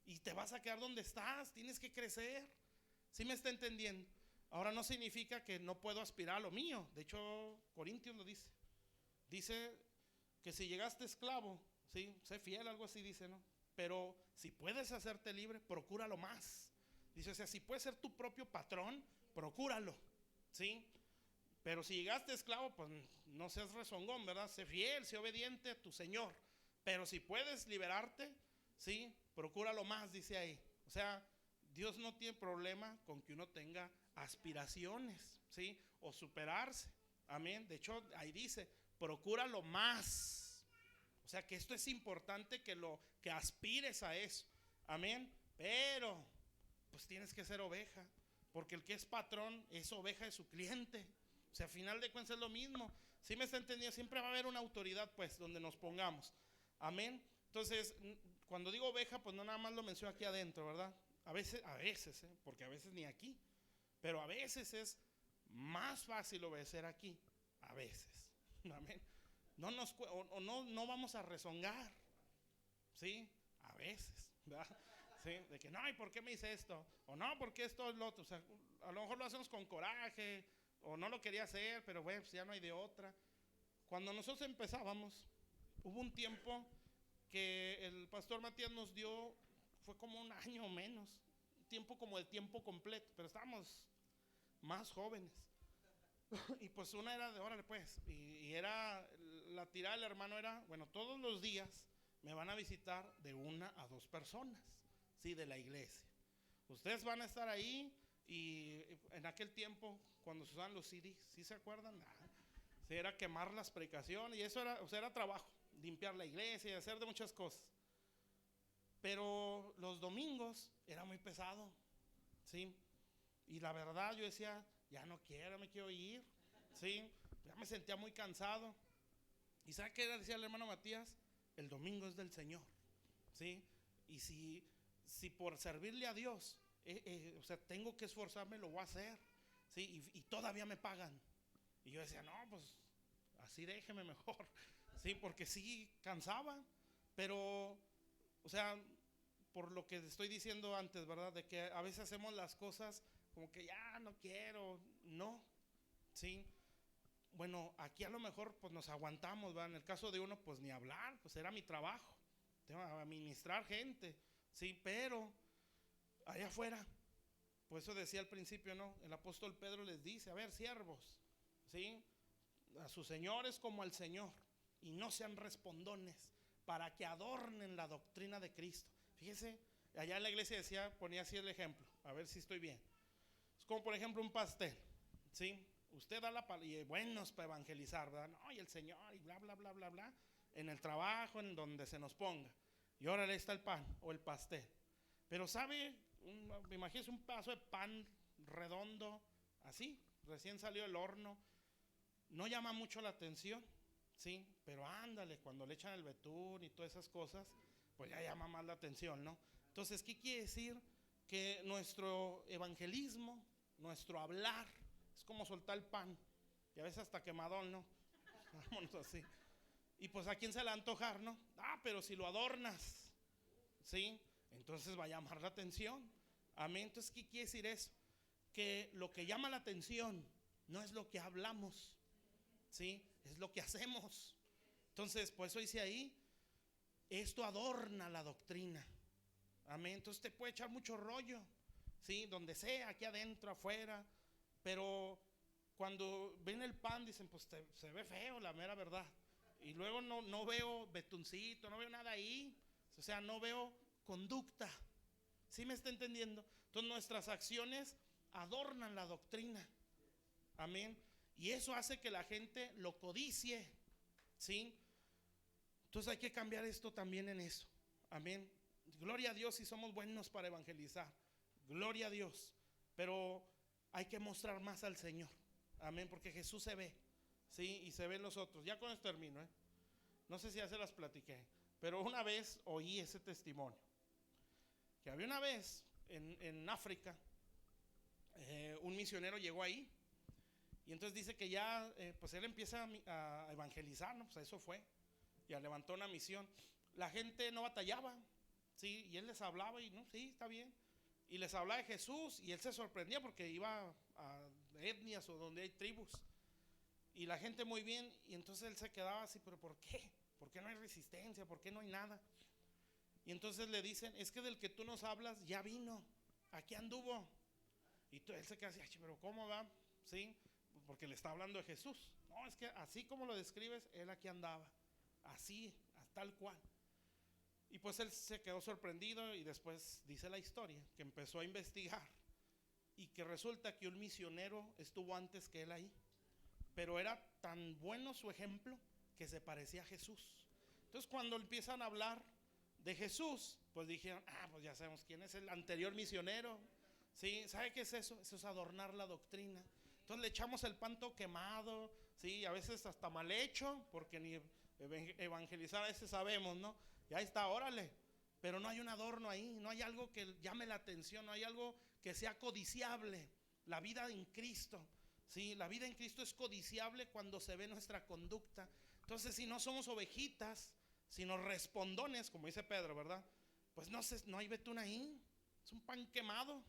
S2: y te vas a quedar donde estás, tienes que crecer. ¿Sí me está entendiendo? Ahora no significa que no puedo aspirar a lo mío. De hecho, Corintios lo dice. Dice que si llegaste esclavo, ¿sí? Sé fiel, algo así dice, ¿no? Pero si puedes hacerte libre, procúralo más. Dice, o sea, si puedes ser tu propio patrón, procúralo, ¿sí? Pero si llegaste esclavo, pues no seas rezongón, ¿verdad? Sé fiel, sé obediente a tu Señor. Pero si puedes liberarte, ¿sí? Procúralo más, dice ahí. O sea, Dios no tiene problema con que uno tenga aspiraciones, ¿sí? O superarse. Amén. De hecho, ahí dice, procúralo más. O sea, que esto es importante, que aspires a eso. Amén. Pero pues tienes que ser oveja, porque el que es patrón es oveja de su cliente. O sea, a final de cuentas es lo mismo. Si me está entendiendo, siempre va a haber una autoridad, pues, donde nos pongamos. Amén. Entonces, cuando digo oveja, pues no nada más lo menciono aquí adentro, ¿verdad? A veces, porque a veces ni aquí. Pero a veces es más fácil obedecer aquí. A veces. Amén. No vamos a rezongar. ¿Sí? A veces, ¿verdad? ¿Sí? De que no, ¿y por qué me hice esto? O no, ¿por qué esto es lo otro? O sea, a lo mejor lo hacemos con coraje, o no lo quería hacer, pero bueno, pues ya no hay de otra. Cuando nosotros empezábamos, hubo un tiempo que el pastor Matías nos dio, fue como un año o menos, un tiempo como de tiempo completo, pero estábamos más jóvenes. Y pues una era de órale pues, y era, la tirada del hermano era, bueno, todos los días me van a visitar de 1 a 2 personas, sí, de la iglesia. Ustedes van a estar ahí. Y en aquel tiempo, cuando se usaban los CDs, ¿sí se acuerdan? Sí, era quemar las predicaciones, y eso era, o sea, era trabajo, limpiar la iglesia y hacer de muchas cosas. Pero los domingos era muy pesado, ¿sí? Y la verdad yo decía, ya no quiero, me quiero ir, ¿sí? Ya me sentía muy cansado. ¿Y sabe qué decía el hermano Matías? El domingo es del Señor, ¿sí? Y si por servirle a Dios, o sea, tengo que esforzarme, lo voy a hacer, ¿sí? Y todavía me pagan. Y yo decía, no, pues así déjeme mejor, ¿sí? Porque sí cansaba, pero, o sea, por lo que estoy diciendo antes, ¿verdad? De que a veces hacemos las cosas como que ya no quiero, no, ¿sí? Bueno, aquí a lo mejor pues nos aguantamos, ¿verdad? En el caso de uno, pues ni hablar, pues era mi trabajo, tengo que administrar gente, ¿sí? Pero allá afuera, pues eso decía al principio, ¿no? El apóstol Pedro les dice, a ver, siervos, ¿sí? A sus señores como al Señor, y no sean respondones, para que adornen la doctrina de Cristo. Fíjese, allá en la iglesia decía, ponía así el ejemplo, a ver si estoy bien. Es como por ejemplo un pastel, ¿sí? Usted da la palabra, y buenos para evangelizar, ¿verdad? No, y el Señor, y bla, bla, bla, bla, bla, en el trabajo, en donde se nos ponga. Y ahora le está el pan o el pastel. Pero sabe, me imagino un pedazo de pan redondo, así, recién salió del horno. No llama mucho la atención, ¿sí? Pero ándale, cuando le echan el betún y todas esas cosas, pues ya llama más la atención, ¿no? Entonces, ¿qué quiere decir? Que nuestro evangelismo, nuestro hablar, es como soltar el pan, y a veces hasta quemadón, ¿no? Vámonos así. Y pues a quién se le va a antojar, ¿no? Pero si lo adornas, ¿sí? Entonces va a llamar la atención. Amén. Entonces, ¿qué quiere decir eso? Que lo que llama la atención no es lo que hablamos, ¿sí? Es lo que hacemos. Entonces, por eso dice ahí, esto adorna la doctrina. Amén. Entonces te puede echar mucho rollo, ¿sí? Donde sea, aquí adentro, afuera. Pero cuando ven el pan dicen, pues se ve feo, la mera verdad. Y luego no veo betuncito, no veo nada ahí. O sea, no veo conducta. ¿Sí me está entendiendo? Entonces nuestras acciones adornan la doctrina. Amén. Y eso hace que la gente lo codicie, ¿sí? Entonces hay que cambiar esto también en eso. Amén. Gloria a Dios si somos buenos para evangelizar. Gloria a Dios. Pero hay que mostrar más al Señor. Amén. Porque Jesús se ve, ¿sí? Y se ven los otros. Ya con esto termino, ¿eh? No sé si ya se las platiqué. Pero una vez oí ese testimonio. Que había una vez en África, un misionero llegó ahí. Y entonces dice que ya, pues él empieza a evangelizar, ¿no? Pues a eso fue. Y levantó una misión. La gente no batallaba, ¿sí? Y él les hablaba y no, sí, está bien. Y les hablaba de Jesús y él se sorprendía porque iba a etnias o donde hay tribus. Y la gente muy bien, y entonces él se quedaba así, pero ¿por qué? ¿Por qué no hay resistencia? ¿Por qué no hay nada? Y entonces le dicen, es que del que tú nos hablas ya vino, aquí anduvo. Y él se queda así, pero ¿cómo va? ¿Sí? Porque le está hablando de Jesús. No, es que así como lo describes, él aquí andaba, así, tal cual. Y pues él se quedó sorprendido y después dice la historia que empezó a investigar y que resulta que un misionero estuvo antes que él ahí, pero era tan bueno su ejemplo que se parecía a Jesús. Entonces cuando empiezan a hablar de Jesús, pues dijeron, pues ya sabemos quién es el anterior misionero. ¿Sí? ¿Sabe qué es eso? Eso es adornar la doctrina. Entonces le echamos el pan todo quemado, ¿sí? A veces hasta mal hecho, porque ni evangelizar a veces sabemos, ¿no? Y ahí está, órale. Pero no hay un adorno ahí, no hay algo que llame la atención, no hay algo que sea codiciable. La vida en Cristo, ¿sí? La vida en Cristo es codiciable cuando se ve nuestra conducta. Entonces, si no somos ovejitas, sino respondones, como dice Pedro, ¿verdad? Pues no hay betún ahí, es un pan quemado.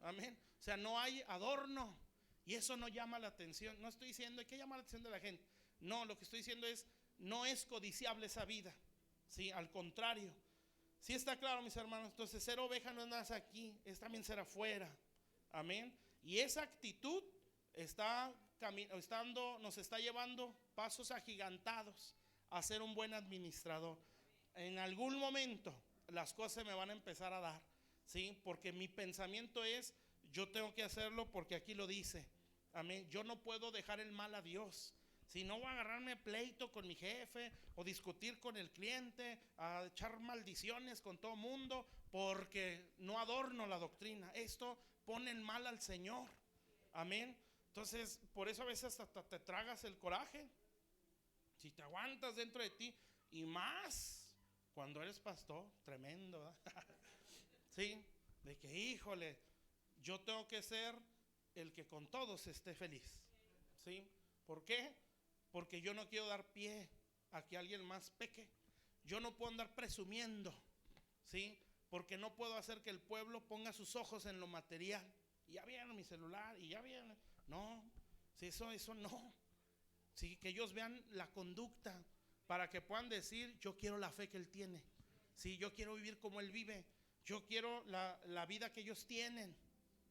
S2: Amén. O sea, no hay adorno. Y eso no llama la atención. No estoy diciendo hay que llamar la atención de la gente. No, lo que estoy diciendo es, no es codiciable esa vida. Sí, al contrario. Sí está claro, mis hermanos. Entonces, ser oveja no es nada aquí, es también ser afuera. Amén. Y esa actitud nos está llevando pasos agigantados a ser un buen administrador. En algún momento las cosas me van a empezar a dar, ¿sí? Porque mi pensamiento es, yo tengo que hacerlo porque aquí lo dice. Amén. Yo no puedo dejar el mal a Dios. Si no voy a agarrarme pleito con mi jefe o discutir con el cliente, a echar maldiciones con todo mundo porque no adorno la doctrina. Esto pone en mal al Señor. Amén. Entonces, por eso a veces hasta te tragas el coraje. Si te aguantas dentro de ti, y más cuando eres pastor, tremendo, ¿verdad? Sí, de que híjole, yo tengo que ser el que con todos esté feliz. ¿Sí? ¿Por qué? Porque yo no quiero dar pie a que alguien más peque. Yo no puedo andar presumiendo, ¿sí? Porque no puedo hacer que el pueblo ponga sus ojos en lo material. Y ya viene mi celular, y ya viene. No, si eso no. Sí, que ellos vean la conducta para que puedan decir, yo quiero la fe que él tiene. Sí, yo quiero vivir como él vive. Yo quiero la vida que ellos tienen.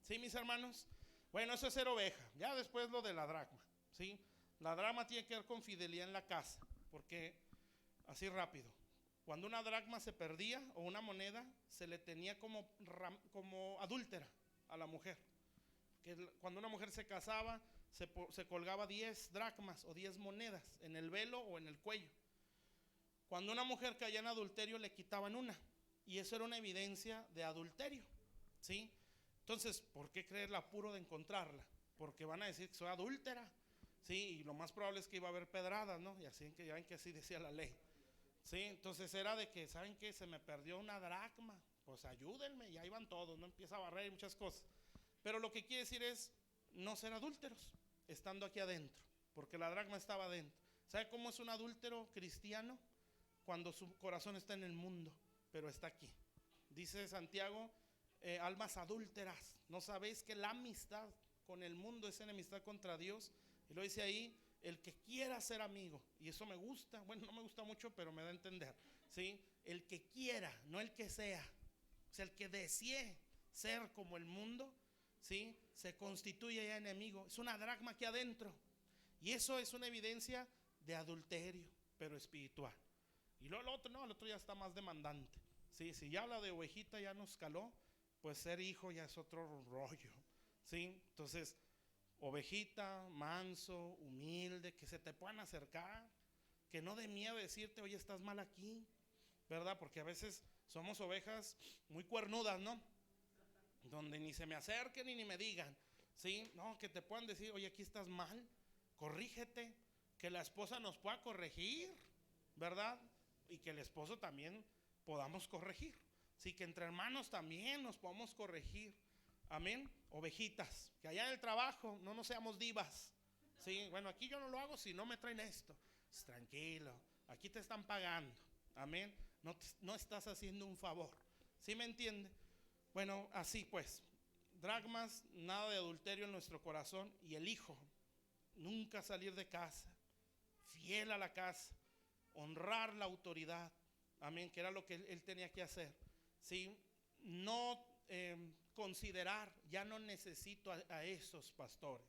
S2: ¿Sí, mis hermanos? Bueno, eso es ser oveja. Ya después lo de la dracma, ¿sí? La dracma tiene que ver con fidelidad en la casa. Porque, así rápido, cuando una dracma se perdía o una moneda, se le tenía como adúltera a la mujer. Que cuando una mujer se casaba, se colgaba 10 dracmas o 10 monedas en el velo o en el cuello. Cuando una mujer caía en adulterio, le quitaban una. Y eso era una evidencia de adulterio, ¿sí? Entonces, ¿por qué creer el apuro de encontrarla? Porque van a decir que soy adúltera, ¿sí? Y lo más probable es que iba a haber pedradas, ¿no? Y así que ya ven que así decía la ley, ¿sí? Entonces era de que, ¿saben qué? Se me perdió una dracma, pues ayúdenme, y ahí van todos, ¿no? Empieza a barrer y muchas cosas. Pero lo que quiere decir es no ser adúlteros, estando aquí adentro, porque la dracma estaba adentro. ¿Sabe cómo es un adúltero cristiano? Cuando su corazón está en el mundo, pero está aquí. Dice Santiago, almas adúlteras, ¿no sabéis que la amistad con el mundo es enemistad contra Dios? Y lo dice ahí, el que quiera ser amigo, y eso me gusta, bueno, no me gusta mucho, pero me da a entender, ¿sí? El que quiera, no el que sea, o sea, el que desee ser como el mundo, ¿sí? Se constituye ya enemigo. Es una dracma aquí adentro, y eso es una evidencia de adulterio, pero espiritual. Y luego el otro ya está más demandante. ¿Sí? Si ya habla de ovejita ya nos caló, pues ser hijo ya es otro rollo. ¿Sí? Entonces, ovejita, manso, humilde, que se te puedan acercar, que no dé miedo decirte, oye, estás mal aquí, ¿verdad? Porque a veces somos ovejas muy cuernudas, ¿no? Donde ni se me acerquen ni me digan, ¿sí? No, que te puedan decir, oye, aquí estás mal, corrígete, que la esposa nos pueda corregir, ¿verdad? Y que el esposo también podamos corregir. Sí, que entre hermanos también nos podamos corregir. Amén. Ovejitas, que allá en el trabajo no nos seamos divas. Sí, bueno, aquí yo no lo hago si no me traen esto. Tranquilo, aquí te están pagando. Amén. No estás haciendo un favor. ¿Sí me entiende? Bueno, así pues, dracmas, nada de adulterio en nuestro corazón. Y el hijo, nunca salir de casa, fiel a la casa, honrar la autoridad. Amén, que era lo que él tenía que hacer. ¿Sí? No considerar, ya no necesito a esos pastores.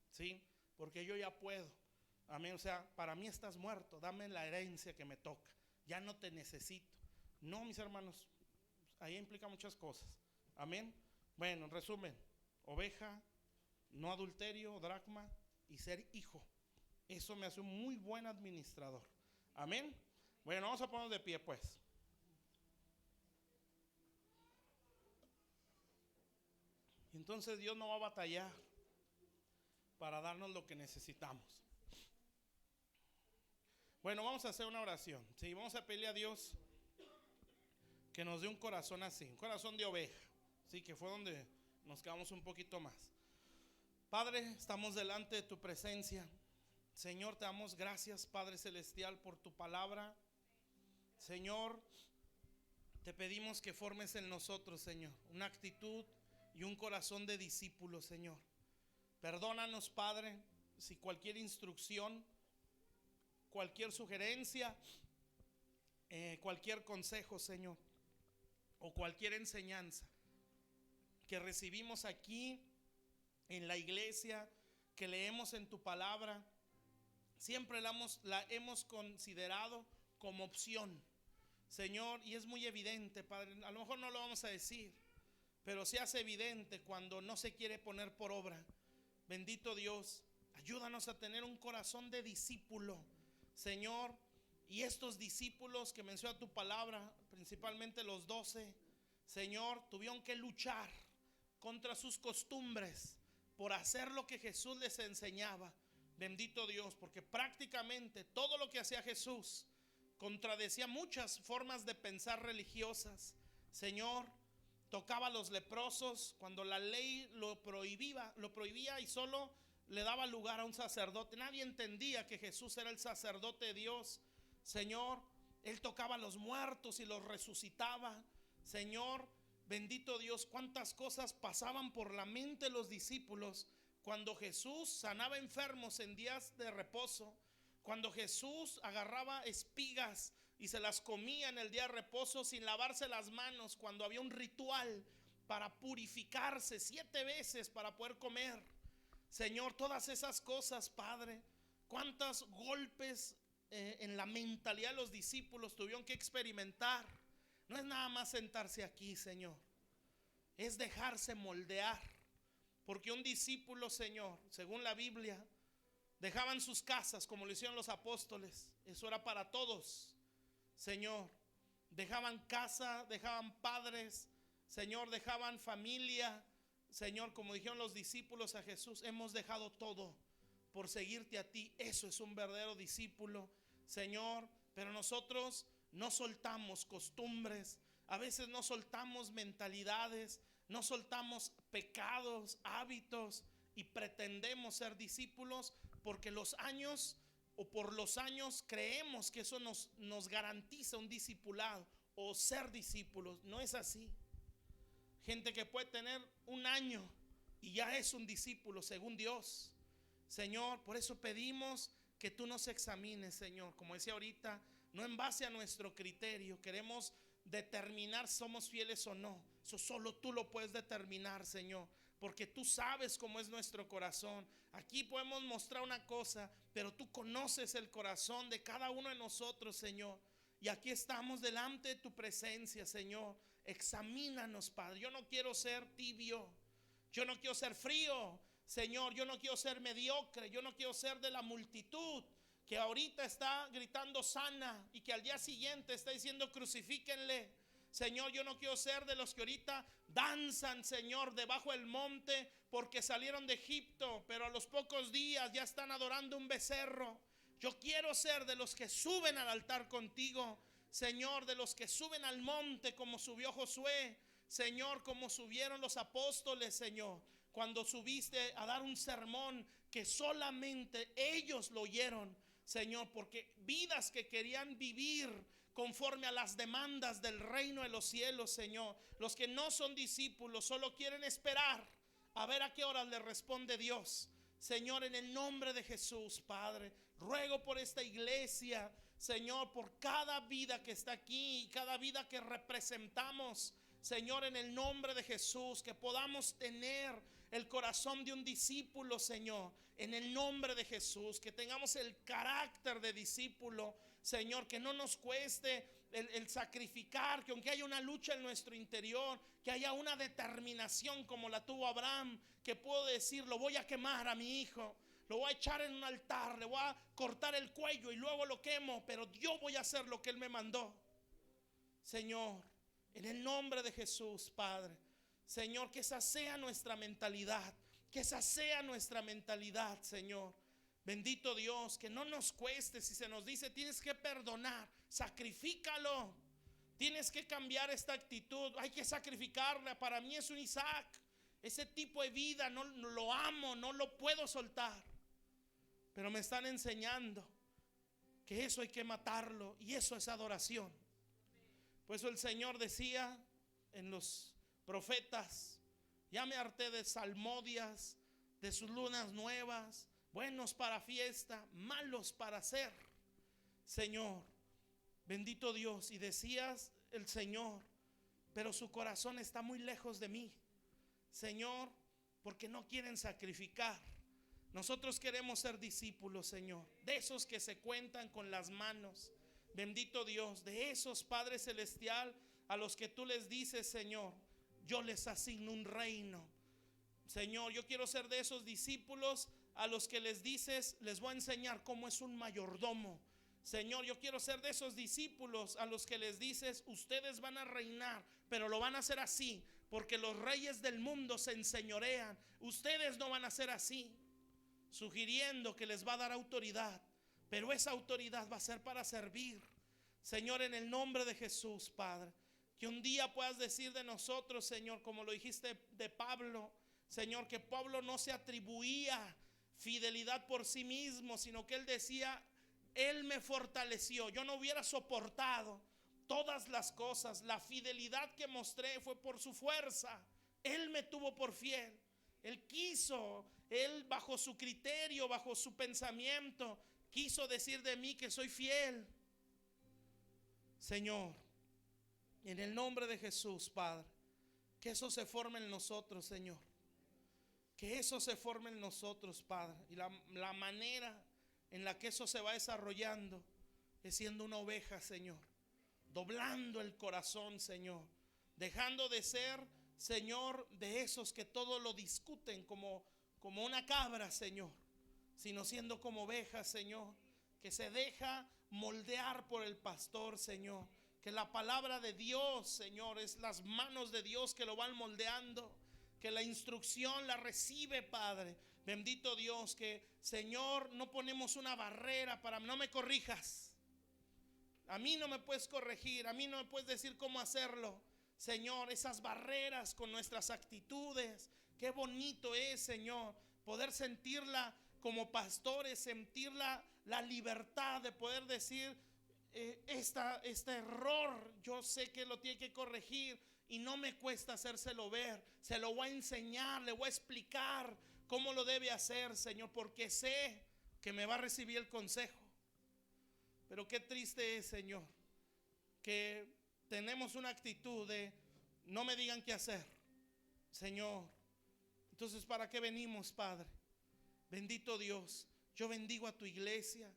S2: ¿Sí? Porque yo ya puedo. Amén, o sea, para mí estás muerto, dame la herencia que me toca, ya no te necesito. No, mis hermanos, ahí implica muchas cosas. Amén. Bueno, en resumen, oveja, no adulterio, dracma y ser hijo. Eso me hace un muy buen administrador. Amén. Bueno, vamos a ponernos de pie pues. Entonces Dios no va a batallar para darnos lo que necesitamos. Bueno, vamos a hacer una oración. Sí, vamos a pedirle a Dios que nos dé un corazón así, un corazón de oveja. Sí, que fue donde nos quedamos un poquito más. Padre, estamos delante de tu presencia. Señor, te damos gracias, Padre Celestial, por tu palabra. Señor, te pedimos que formes en nosotros, Señor, una actitud y un corazón de discípulo, Señor. Perdónanos, Padre, si cualquier instrucción, cualquier sugerencia, cualquier consejo, Señor, o cualquier enseñanza que recibimos aquí en la iglesia, que leemos en tu palabra, siempre la hemos considerado como opción, Señor, y es muy evidente, Padre, a lo mejor no lo vamos a decir, pero se hace evidente cuando no se quiere poner por obra. Bendito Dios, ayúdanos a tener un corazón de discípulo, Señor. Y estos discípulos que menciona tu palabra, principalmente los 12, Señor, tuvieron que luchar contra sus costumbres por hacer lo que Jesús les enseñaba. Bendito Dios, porque prácticamente todo lo que hacía Jesús contradecía muchas formas de pensar religiosas. Señor, tocaba a los leprosos cuando la ley lo prohibía y solo le daba lugar a un sacerdote. Nadie entendía que Jesús era el sacerdote de Dios. Señor, Él tocaba a los muertos y los resucitaba. Señor, bendito Dios, cuántas cosas pasaban por la mente de los discípulos cuando Jesús sanaba enfermos en días de reposo, cuando Jesús agarraba espigas y se las comía en el día de reposo sin lavarse las manos, cuando había un ritual para purificarse 7 veces para poder comer. Señor, todas esas cosas, Padre, cuántos golpes en la mentalidad de los discípulos tuvieron que experimentar. No es nada más sentarse aquí, Señor, es dejarse moldear, porque un discípulo, Señor, según la Biblia, dejaban sus casas como lo hicieron los apóstoles. Eso era para todos, Señor. Dejaban casa, dejaban padres, Señor, dejaban familia, Señor, como dijeron los discípulos a Jesús, hemos dejado todo por seguirte a ti. Eso es un verdadero discípulo, Señor. Pero nosotros no soltamos costumbres, a veces no soltamos mentalidades, no soltamos pecados, hábitos, y pretendemos ser discípulos porque por los años creemos que eso nos garantiza un discipulado o ser discípulos. No es así. Gente que puede tener 1 año y ya es un discípulo según Dios. Señor, por eso pedimos que tú nos examines, Señor, como decía ahorita, no en base a nuestro criterio. Queremos determinar si somos fieles o no. Eso solo tú lo puedes determinar, Señor, porque tú sabes cómo es nuestro corazón. Aquí podemos mostrar una cosa, pero tú conoces el corazón de cada uno de nosotros, Señor. Y aquí estamos delante de tu presencia, Señor. Examínanos, Padre. Yo no quiero ser tibio, yo no quiero ser frío, Señor. Yo no quiero ser mediocre, yo no quiero ser de la multitud que ahorita está gritando sana y que al día siguiente está diciendo crucifíquenle. Señor, yo no quiero ser de los que ahorita danzan, Señor, debajo del monte porque salieron de Egipto, pero a los pocos días ya están adorando un becerro. Yo quiero ser de los que suben al altar contigo, Señor, de los que suben al monte como subió Josué, Señor, como subieron los apóstoles, Señor, cuando subiste a dar un sermón que solamente ellos lo oyeron, Señor, porque vidas que querían vivir conforme a las demandas del reino de los cielos, Señor. Los que no son discípulos solo quieren esperar a ver a qué hora le responde Dios. Señor, en el nombre de Jesús, Padre, ruego por esta iglesia, Señor, por cada vida que está aquí y cada vida que representamos, Señor, en el nombre de Jesús, que podamos tener el corazón de un discípulo, Señor, en el nombre de Jesús, que tengamos el carácter de discípulo, Señor, que no nos cueste el sacrificar, que aunque haya una lucha en nuestro interior, que haya una determinación como la tuvo Abraham, que puedo decir, lo voy a quemar a mi hijo, lo voy a echar en un altar, le voy a cortar el cuello y luego lo quemo, pero yo voy a hacer lo que él me mandó. Señor, en el nombre de Jesús, Padre, Señor, que esa sea nuestra mentalidad, que esa sea nuestra mentalidad, Señor. Bendito Dios, que no nos cueste. Si se nos dice tienes que perdonar, sacrifícalo. Tienes que cambiar esta actitud, hay que sacrificarla. Para mí es un Isaac. Ese tipo de vida no lo amo, no lo puedo soltar. Pero me están enseñando que eso hay que matarlo, y eso es adoración. Por eso el Señor decía en los profetas: ya me harté de salmodias, de sus lunas nuevas, buenos para fiesta, malos para hacer. Señor, bendito Dios. Y decías el Señor: pero su corazón está muy lejos de mí, Señor, porque no quieren sacrificar. Nosotros queremos ser discípulos, Señor, de esos que se cuentan con las manos. Bendito Dios, de esos, Padre Celestial, a los que tú les dices, Señor, yo les asigno un reino. Señor, yo quiero ser de esos discípulos a los que les dices, les voy a enseñar cómo es un mayordomo. Señor, yo quiero ser de esos discípulos a los que les dices, ustedes van a reinar, pero lo van a hacer así, porque los reyes del mundo se enseñorean. Ustedes no van a ser así, sugiriendo que les va a dar autoridad, pero esa autoridad va a ser para servir. Señor, en el nombre de Jesús, Padre, que un día puedas decir de nosotros, Señor, como lo dijiste de Pablo, Señor, que Pablo no se atribuía fidelidad por sí mismo, sino que él decía, él me fortaleció. Yo no hubiera soportado todas las cosas. La fidelidad que mostré fue por su fuerza. Él me tuvo por fiel. Él quiso, él bajo su criterio, bajo su pensamiento, quiso decir de mí que soy fiel. Señor, en el nombre de Jesús, Padre, que eso se forme en nosotros, Señor. Que eso se forme en nosotros, Padre. Y la manera en la que eso se va desarrollando es siendo una oveja, Señor, doblando el corazón, Señor, dejando de ser, Señor, de esos que todo lo discuten como una cabra, Señor, sino siendo como ovejas, Señor, que se deja moldear por el pastor, Señor, que la palabra de Dios, Señor, es las manos de Dios que lo van moldeando, que la instrucción la recibe, Padre. Bendito Dios, que Señor, no ponemos una barrera para no me corrijas. A mí no me puedes corregir, a mí no me puedes decir cómo hacerlo. Señor, esas barreras con nuestras actitudes, qué bonito es, Señor, poder sentirla como pastores, sentir la libertad de poder decir, este error yo sé que lo tiene que corregir y no me cuesta hacérselo ver. Se lo voy a enseñar, le voy a explicar cómo lo debe hacer, Señor, porque sé que me va a recibir el consejo. Pero qué triste es, Señor, que tenemos una actitud de no me digan qué hacer, Señor. Entonces, ¿para qué venimos, Padre? Bendito Dios, yo bendigo a tu iglesia,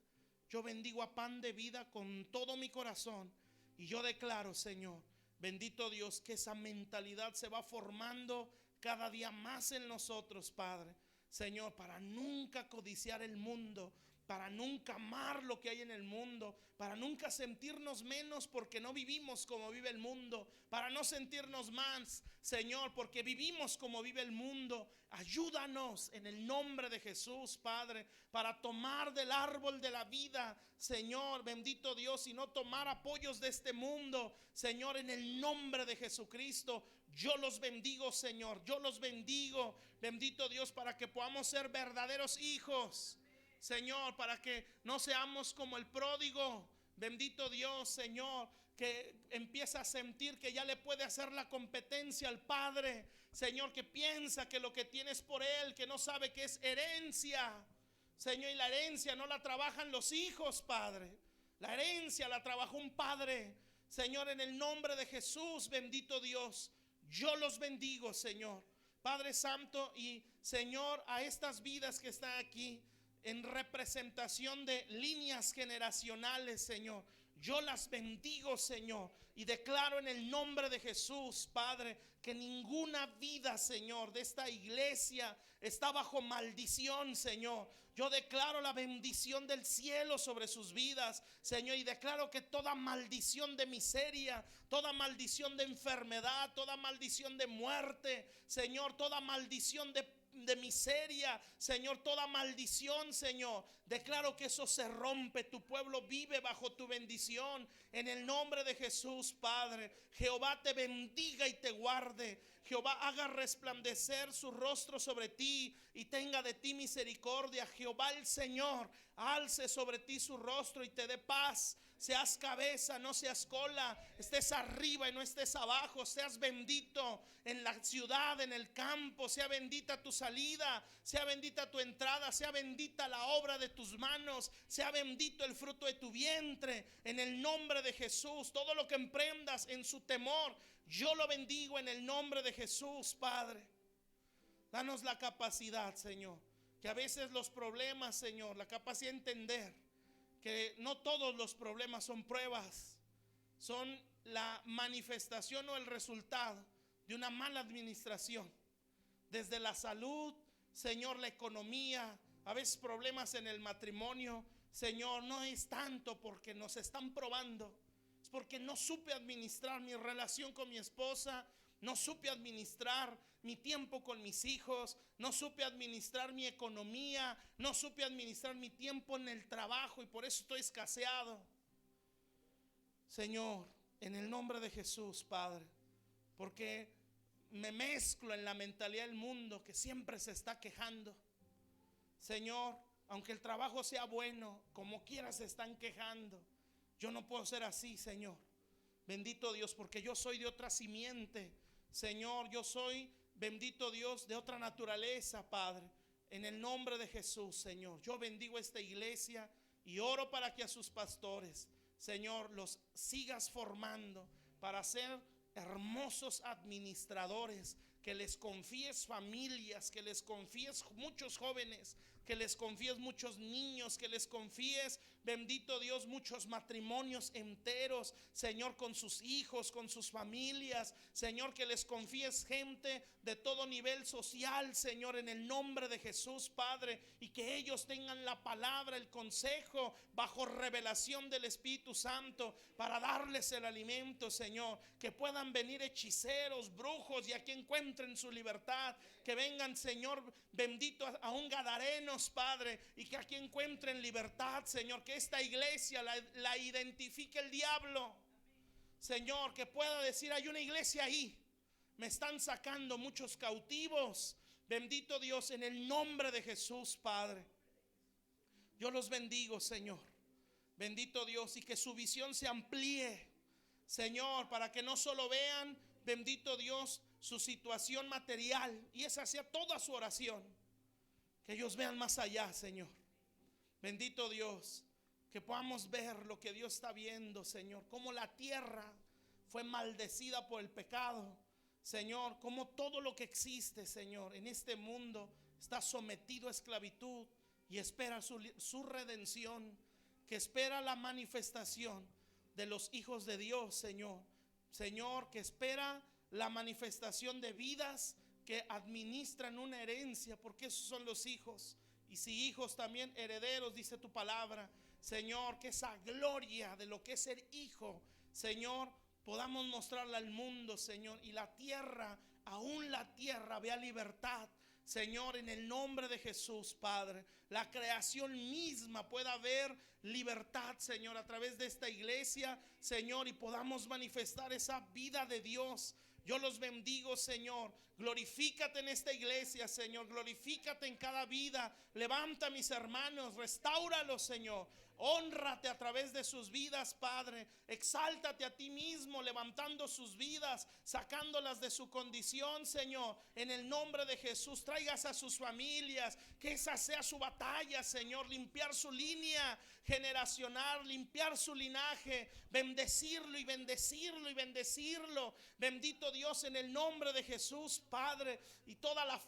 S2: yo bendigo a Pan de Vida con todo mi corazón, y yo declaro, Señor, bendito Dios, que esa mentalidad se va formando cada día más en nosotros, Padre. Señor, para nunca codiciar el mundo, para nunca amar lo que hay en el mundo, para nunca sentirnos menos porque no vivimos como vive el mundo, para no sentirnos más, Señor, porque vivimos como vive el mundo. Ayúdanos en el nombre de Jesús, Padre, para tomar del árbol de la vida, Señor, bendito Dios, y no tomar apoyos de este mundo, Señor, en el nombre de Jesucristo. Yo los bendigo, Señor, yo los bendigo, bendito Dios, para que podamos ser verdaderos hijos, Señor, para que no seamos como el pródigo, bendito Dios, Señor, que empieza a sentir que ya le puede hacer la competencia al Padre, Señor, que piensa que lo que tiene es por él, que no sabe que es herencia, Señor, y la herencia no la trabajan los hijos, Padre, la herencia la trabajó un Padre, Señor, en el nombre de Jesús, bendito Dios, yo los bendigo, Señor, Padre Santo, y Señor, a estas vidas que están aquí en representación de líneas generacionales, Señor, yo las bendigo, Señor, y declaro en el nombre de Jesús, Padre, que ninguna vida, Señor, de esta iglesia está bajo maldición, Señor. Yo declaro la bendición del cielo sobre sus vidas, Señor, y declaro que toda maldición de miseria, toda maldición de enfermedad, toda maldición de muerte, Señor, toda maldición de miseria, Señor, toda maldición, Señor, declaro que eso se rompe. Tu pueblo vive bajo tu bendición en el nombre de Jesús, Padre. Jehová te bendiga y te guarde. Jehová haga resplandecer su rostro sobre ti y tenga de ti misericordia. Jehová el Señor alce sobre ti su rostro y te dé paz. Seas cabeza, no seas cola, estés arriba y no estés abajo, seas bendito en la ciudad, en el campo, sea bendita tu salida, sea bendita tu entrada, sea bendita la obra de tus manos, sea bendito el fruto de tu vientre, en el nombre de Jesús. Todo lo que emprendas en su temor, yo lo bendigo en el nombre de Jesús, Padre. Danos la capacidad, Señor, que a veces los problemas, Señor, la capacidad de entender que no todos los problemas son pruebas, son la manifestación o el resultado de una mala administración, desde la salud, Señor, la economía, a veces problemas en el matrimonio, Señor, no es tanto porque nos están probando, es porque no supe administrar mi relación con mi esposa, no supe administrar mi tiempo con mis hijos, no supe administrar mi economía, no supe administrar mi tiempo en el trabajo y por eso estoy escaseado. Señor, en el nombre de Jesús, Padre, porque me mezclo en la mentalidad del mundo que siempre se está quejando. Señor, aunque el trabajo sea bueno, como quiera se están quejando. Yo no puedo ser así, Señor. Bendito Dios, porque yo soy de otra simiente. Señor, yo soy, bendito Dios, de otra naturaleza, Padre. En el nombre de Jesús, Señor, yo bendigo esta iglesia y oro para que a sus pastores, Señor, los sigas formando para ser hermosos administradores, que les confíes familias, que les confíes muchos jóvenes, que les confíes muchos niños, que les confíes, bendito Dios, muchos matrimonios enteros, Señor, con sus hijos, con sus familias, Señor, que les confíes gente de todo nivel social, Señor, en el nombre de Jesús, Padre, y que ellos tengan la palabra, el consejo, bajo revelación del Espíritu Santo, para darles el alimento, Señor, que puedan venir hechiceros, brujos, y aquí encuentren su libertad, que vengan, Señor, bendito, aún gadarenos, Padre, y que aquí encuentren libertad, Señor, que esta iglesia la identifique el diablo, Señor, que pueda decir: hay una iglesia ahí, me están sacando muchos cautivos, bendito Dios, en el nombre de Jesús, Padre. Yo los bendigo, Señor, bendito Dios, y que su visión se amplíe, Señor, para que no solo vean, bendito Dios, su situación material, y esa sea toda su oración, que ellos vean más allá, Señor, bendito Dios, que podamos ver lo que Dios está viendo, Señor, cómo la tierra fue maldecida por el pecado, Señor, cómo todo lo que existe, Señor, en este mundo está sometido a esclavitud y espera su redención, que espera la manifestación de los hijos de Dios, Señor, Señor, que espera la manifestación de vidas que administran una herencia, porque esos son los hijos, y si hijos también herederos, dice tu palabra. Señor, que esa gloria de lo que es ser hijo, Señor, podamos mostrarla al mundo, Señor, y la tierra, aún la tierra, vea libertad, Señor, en el nombre de Jesús, Padre. La creación misma pueda ver libertad, Señor, a través de esta iglesia, Señor, y podamos manifestar esa vida de Dios. Yo los bendigo, Señor. Glorifícate en esta iglesia, Señor. Glorifícate en cada vida. Levanta a mis hermanos, restáuralos, Señor. Hónrate a través de sus vidas, Padre. Exáltate a ti mismo, levantando sus vidas, sacándolas de su condición, Señor. En el nombre de Jesús, traigas a sus familias, que esa sea su batalla, Señor. Limpiar su línea generacional, limpiar su linaje, bendecirlo y bendecirlo y bendecirlo. Bendito Dios, en el nombre de Jesús, Padre. Y toda la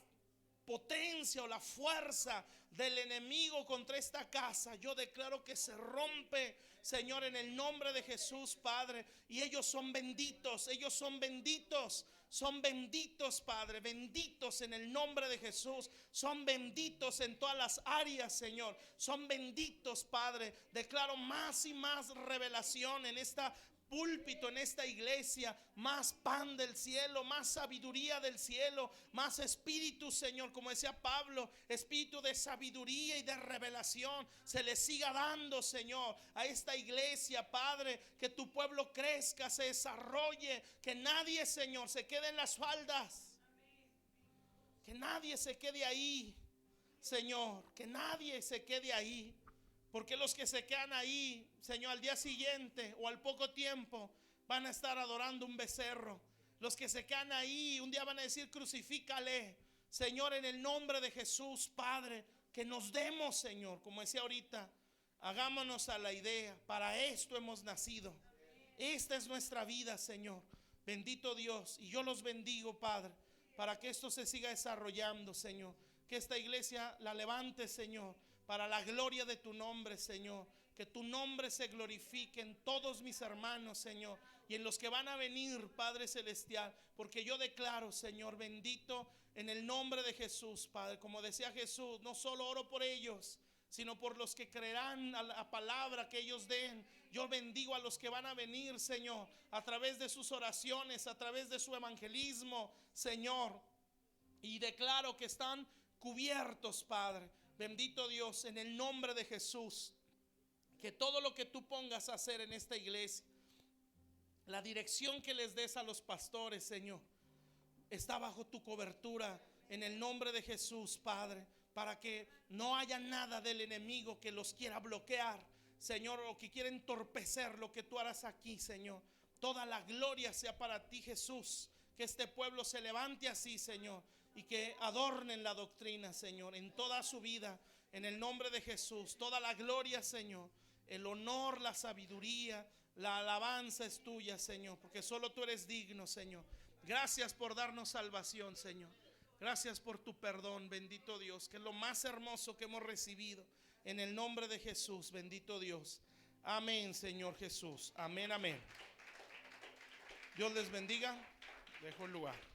S2: potencia o la fuerza del enemigo contra esta casa, yo declaro que se rompe, Señor, en el nombre de Jesús, Padre. Y ellos son benditos, ellos son benditos. Son benditos, Padre, benditos en el nombre de Jesús. Son benditos en todas las áreas, Señor. Son benditos, Padre. Declaro más y más revelación en esta púlpito, en esta iglesia. Más pan del cielo, más sabiduría del cielo, más espíritu, Señor, como decía Pablo, espíritu de sabiduría y de revelación se le siga dando, Señor, a esta iglesia, Padre. Que tu pueblo crezca, se desarrolle, que nadie, Señor, se quede en las faldas, que nadie se quede ahí, Señor, que nadie se quede ahí. Porque los que se quedan ahí, Señor, al día siguiente o al poco tiempo van a estar adorando un becerro. Los que se quedan ahí un día van a decir: crucifícale. Señor, en el nombre de Jesús, Padre, que nos demos, Señor, como decía ahorita, hagámonos a la idea. Para esto hemos nacido. Esta es nuestra vida, Señor. Bendito Dios. Y yo los bendigo, Padre, para que esto se siga desarrollando, Señor. Que esta iglesia la levante, Señor, para la gloria de tu nombre, Señor. Que tu nombre se glorifique en todos mis hermanos, Señor, y en los que van a venir, Padre celestial. Porque yo declaro, Señor, bendito en el nombre de Jesús, Padre. Como decía Jesús, no solo oro por ellos, sino por los que creerán a la palabra que ellos den. Yo bendigo a los que van a venir, Señor, a través de sus oraciones, a través de su evangelismo, Señor. Y declaro que están cubiertos, Padre. Bendito Dios, en el nombre de Jesús. Que todo lo que tú pongas a hacer en esta iglesia, la dirección que les des a los pastores, Señor, está bajo tu cobertura en el nombre de Jesús, Padre. Para que no haya nada del enemigo que los quiera bloquear, Señor, o que quiera entorpecer lo que tú harás aquí, Señor. Toda la gloria sea para ti, Jesús. Que este pueblo se levante así, Señor, y que adornen la doctrina, Señor, en toda su vida, en el nombre de Jesús. Toda la gloria, Señor, el honor, la sabiduría, la alabanza es tuya, Señor, porque solo tú eres digno, Señor. Gracias por darnos salvación, Señor. Gracias por tu perdón, bendito Dios, que es lo más hermoso que hemos recibido. En el nombre de Jesús, bendito Dios. Amén, Señor Jesús. Amén, amén. Dios les bendiga. Dejo el lugar.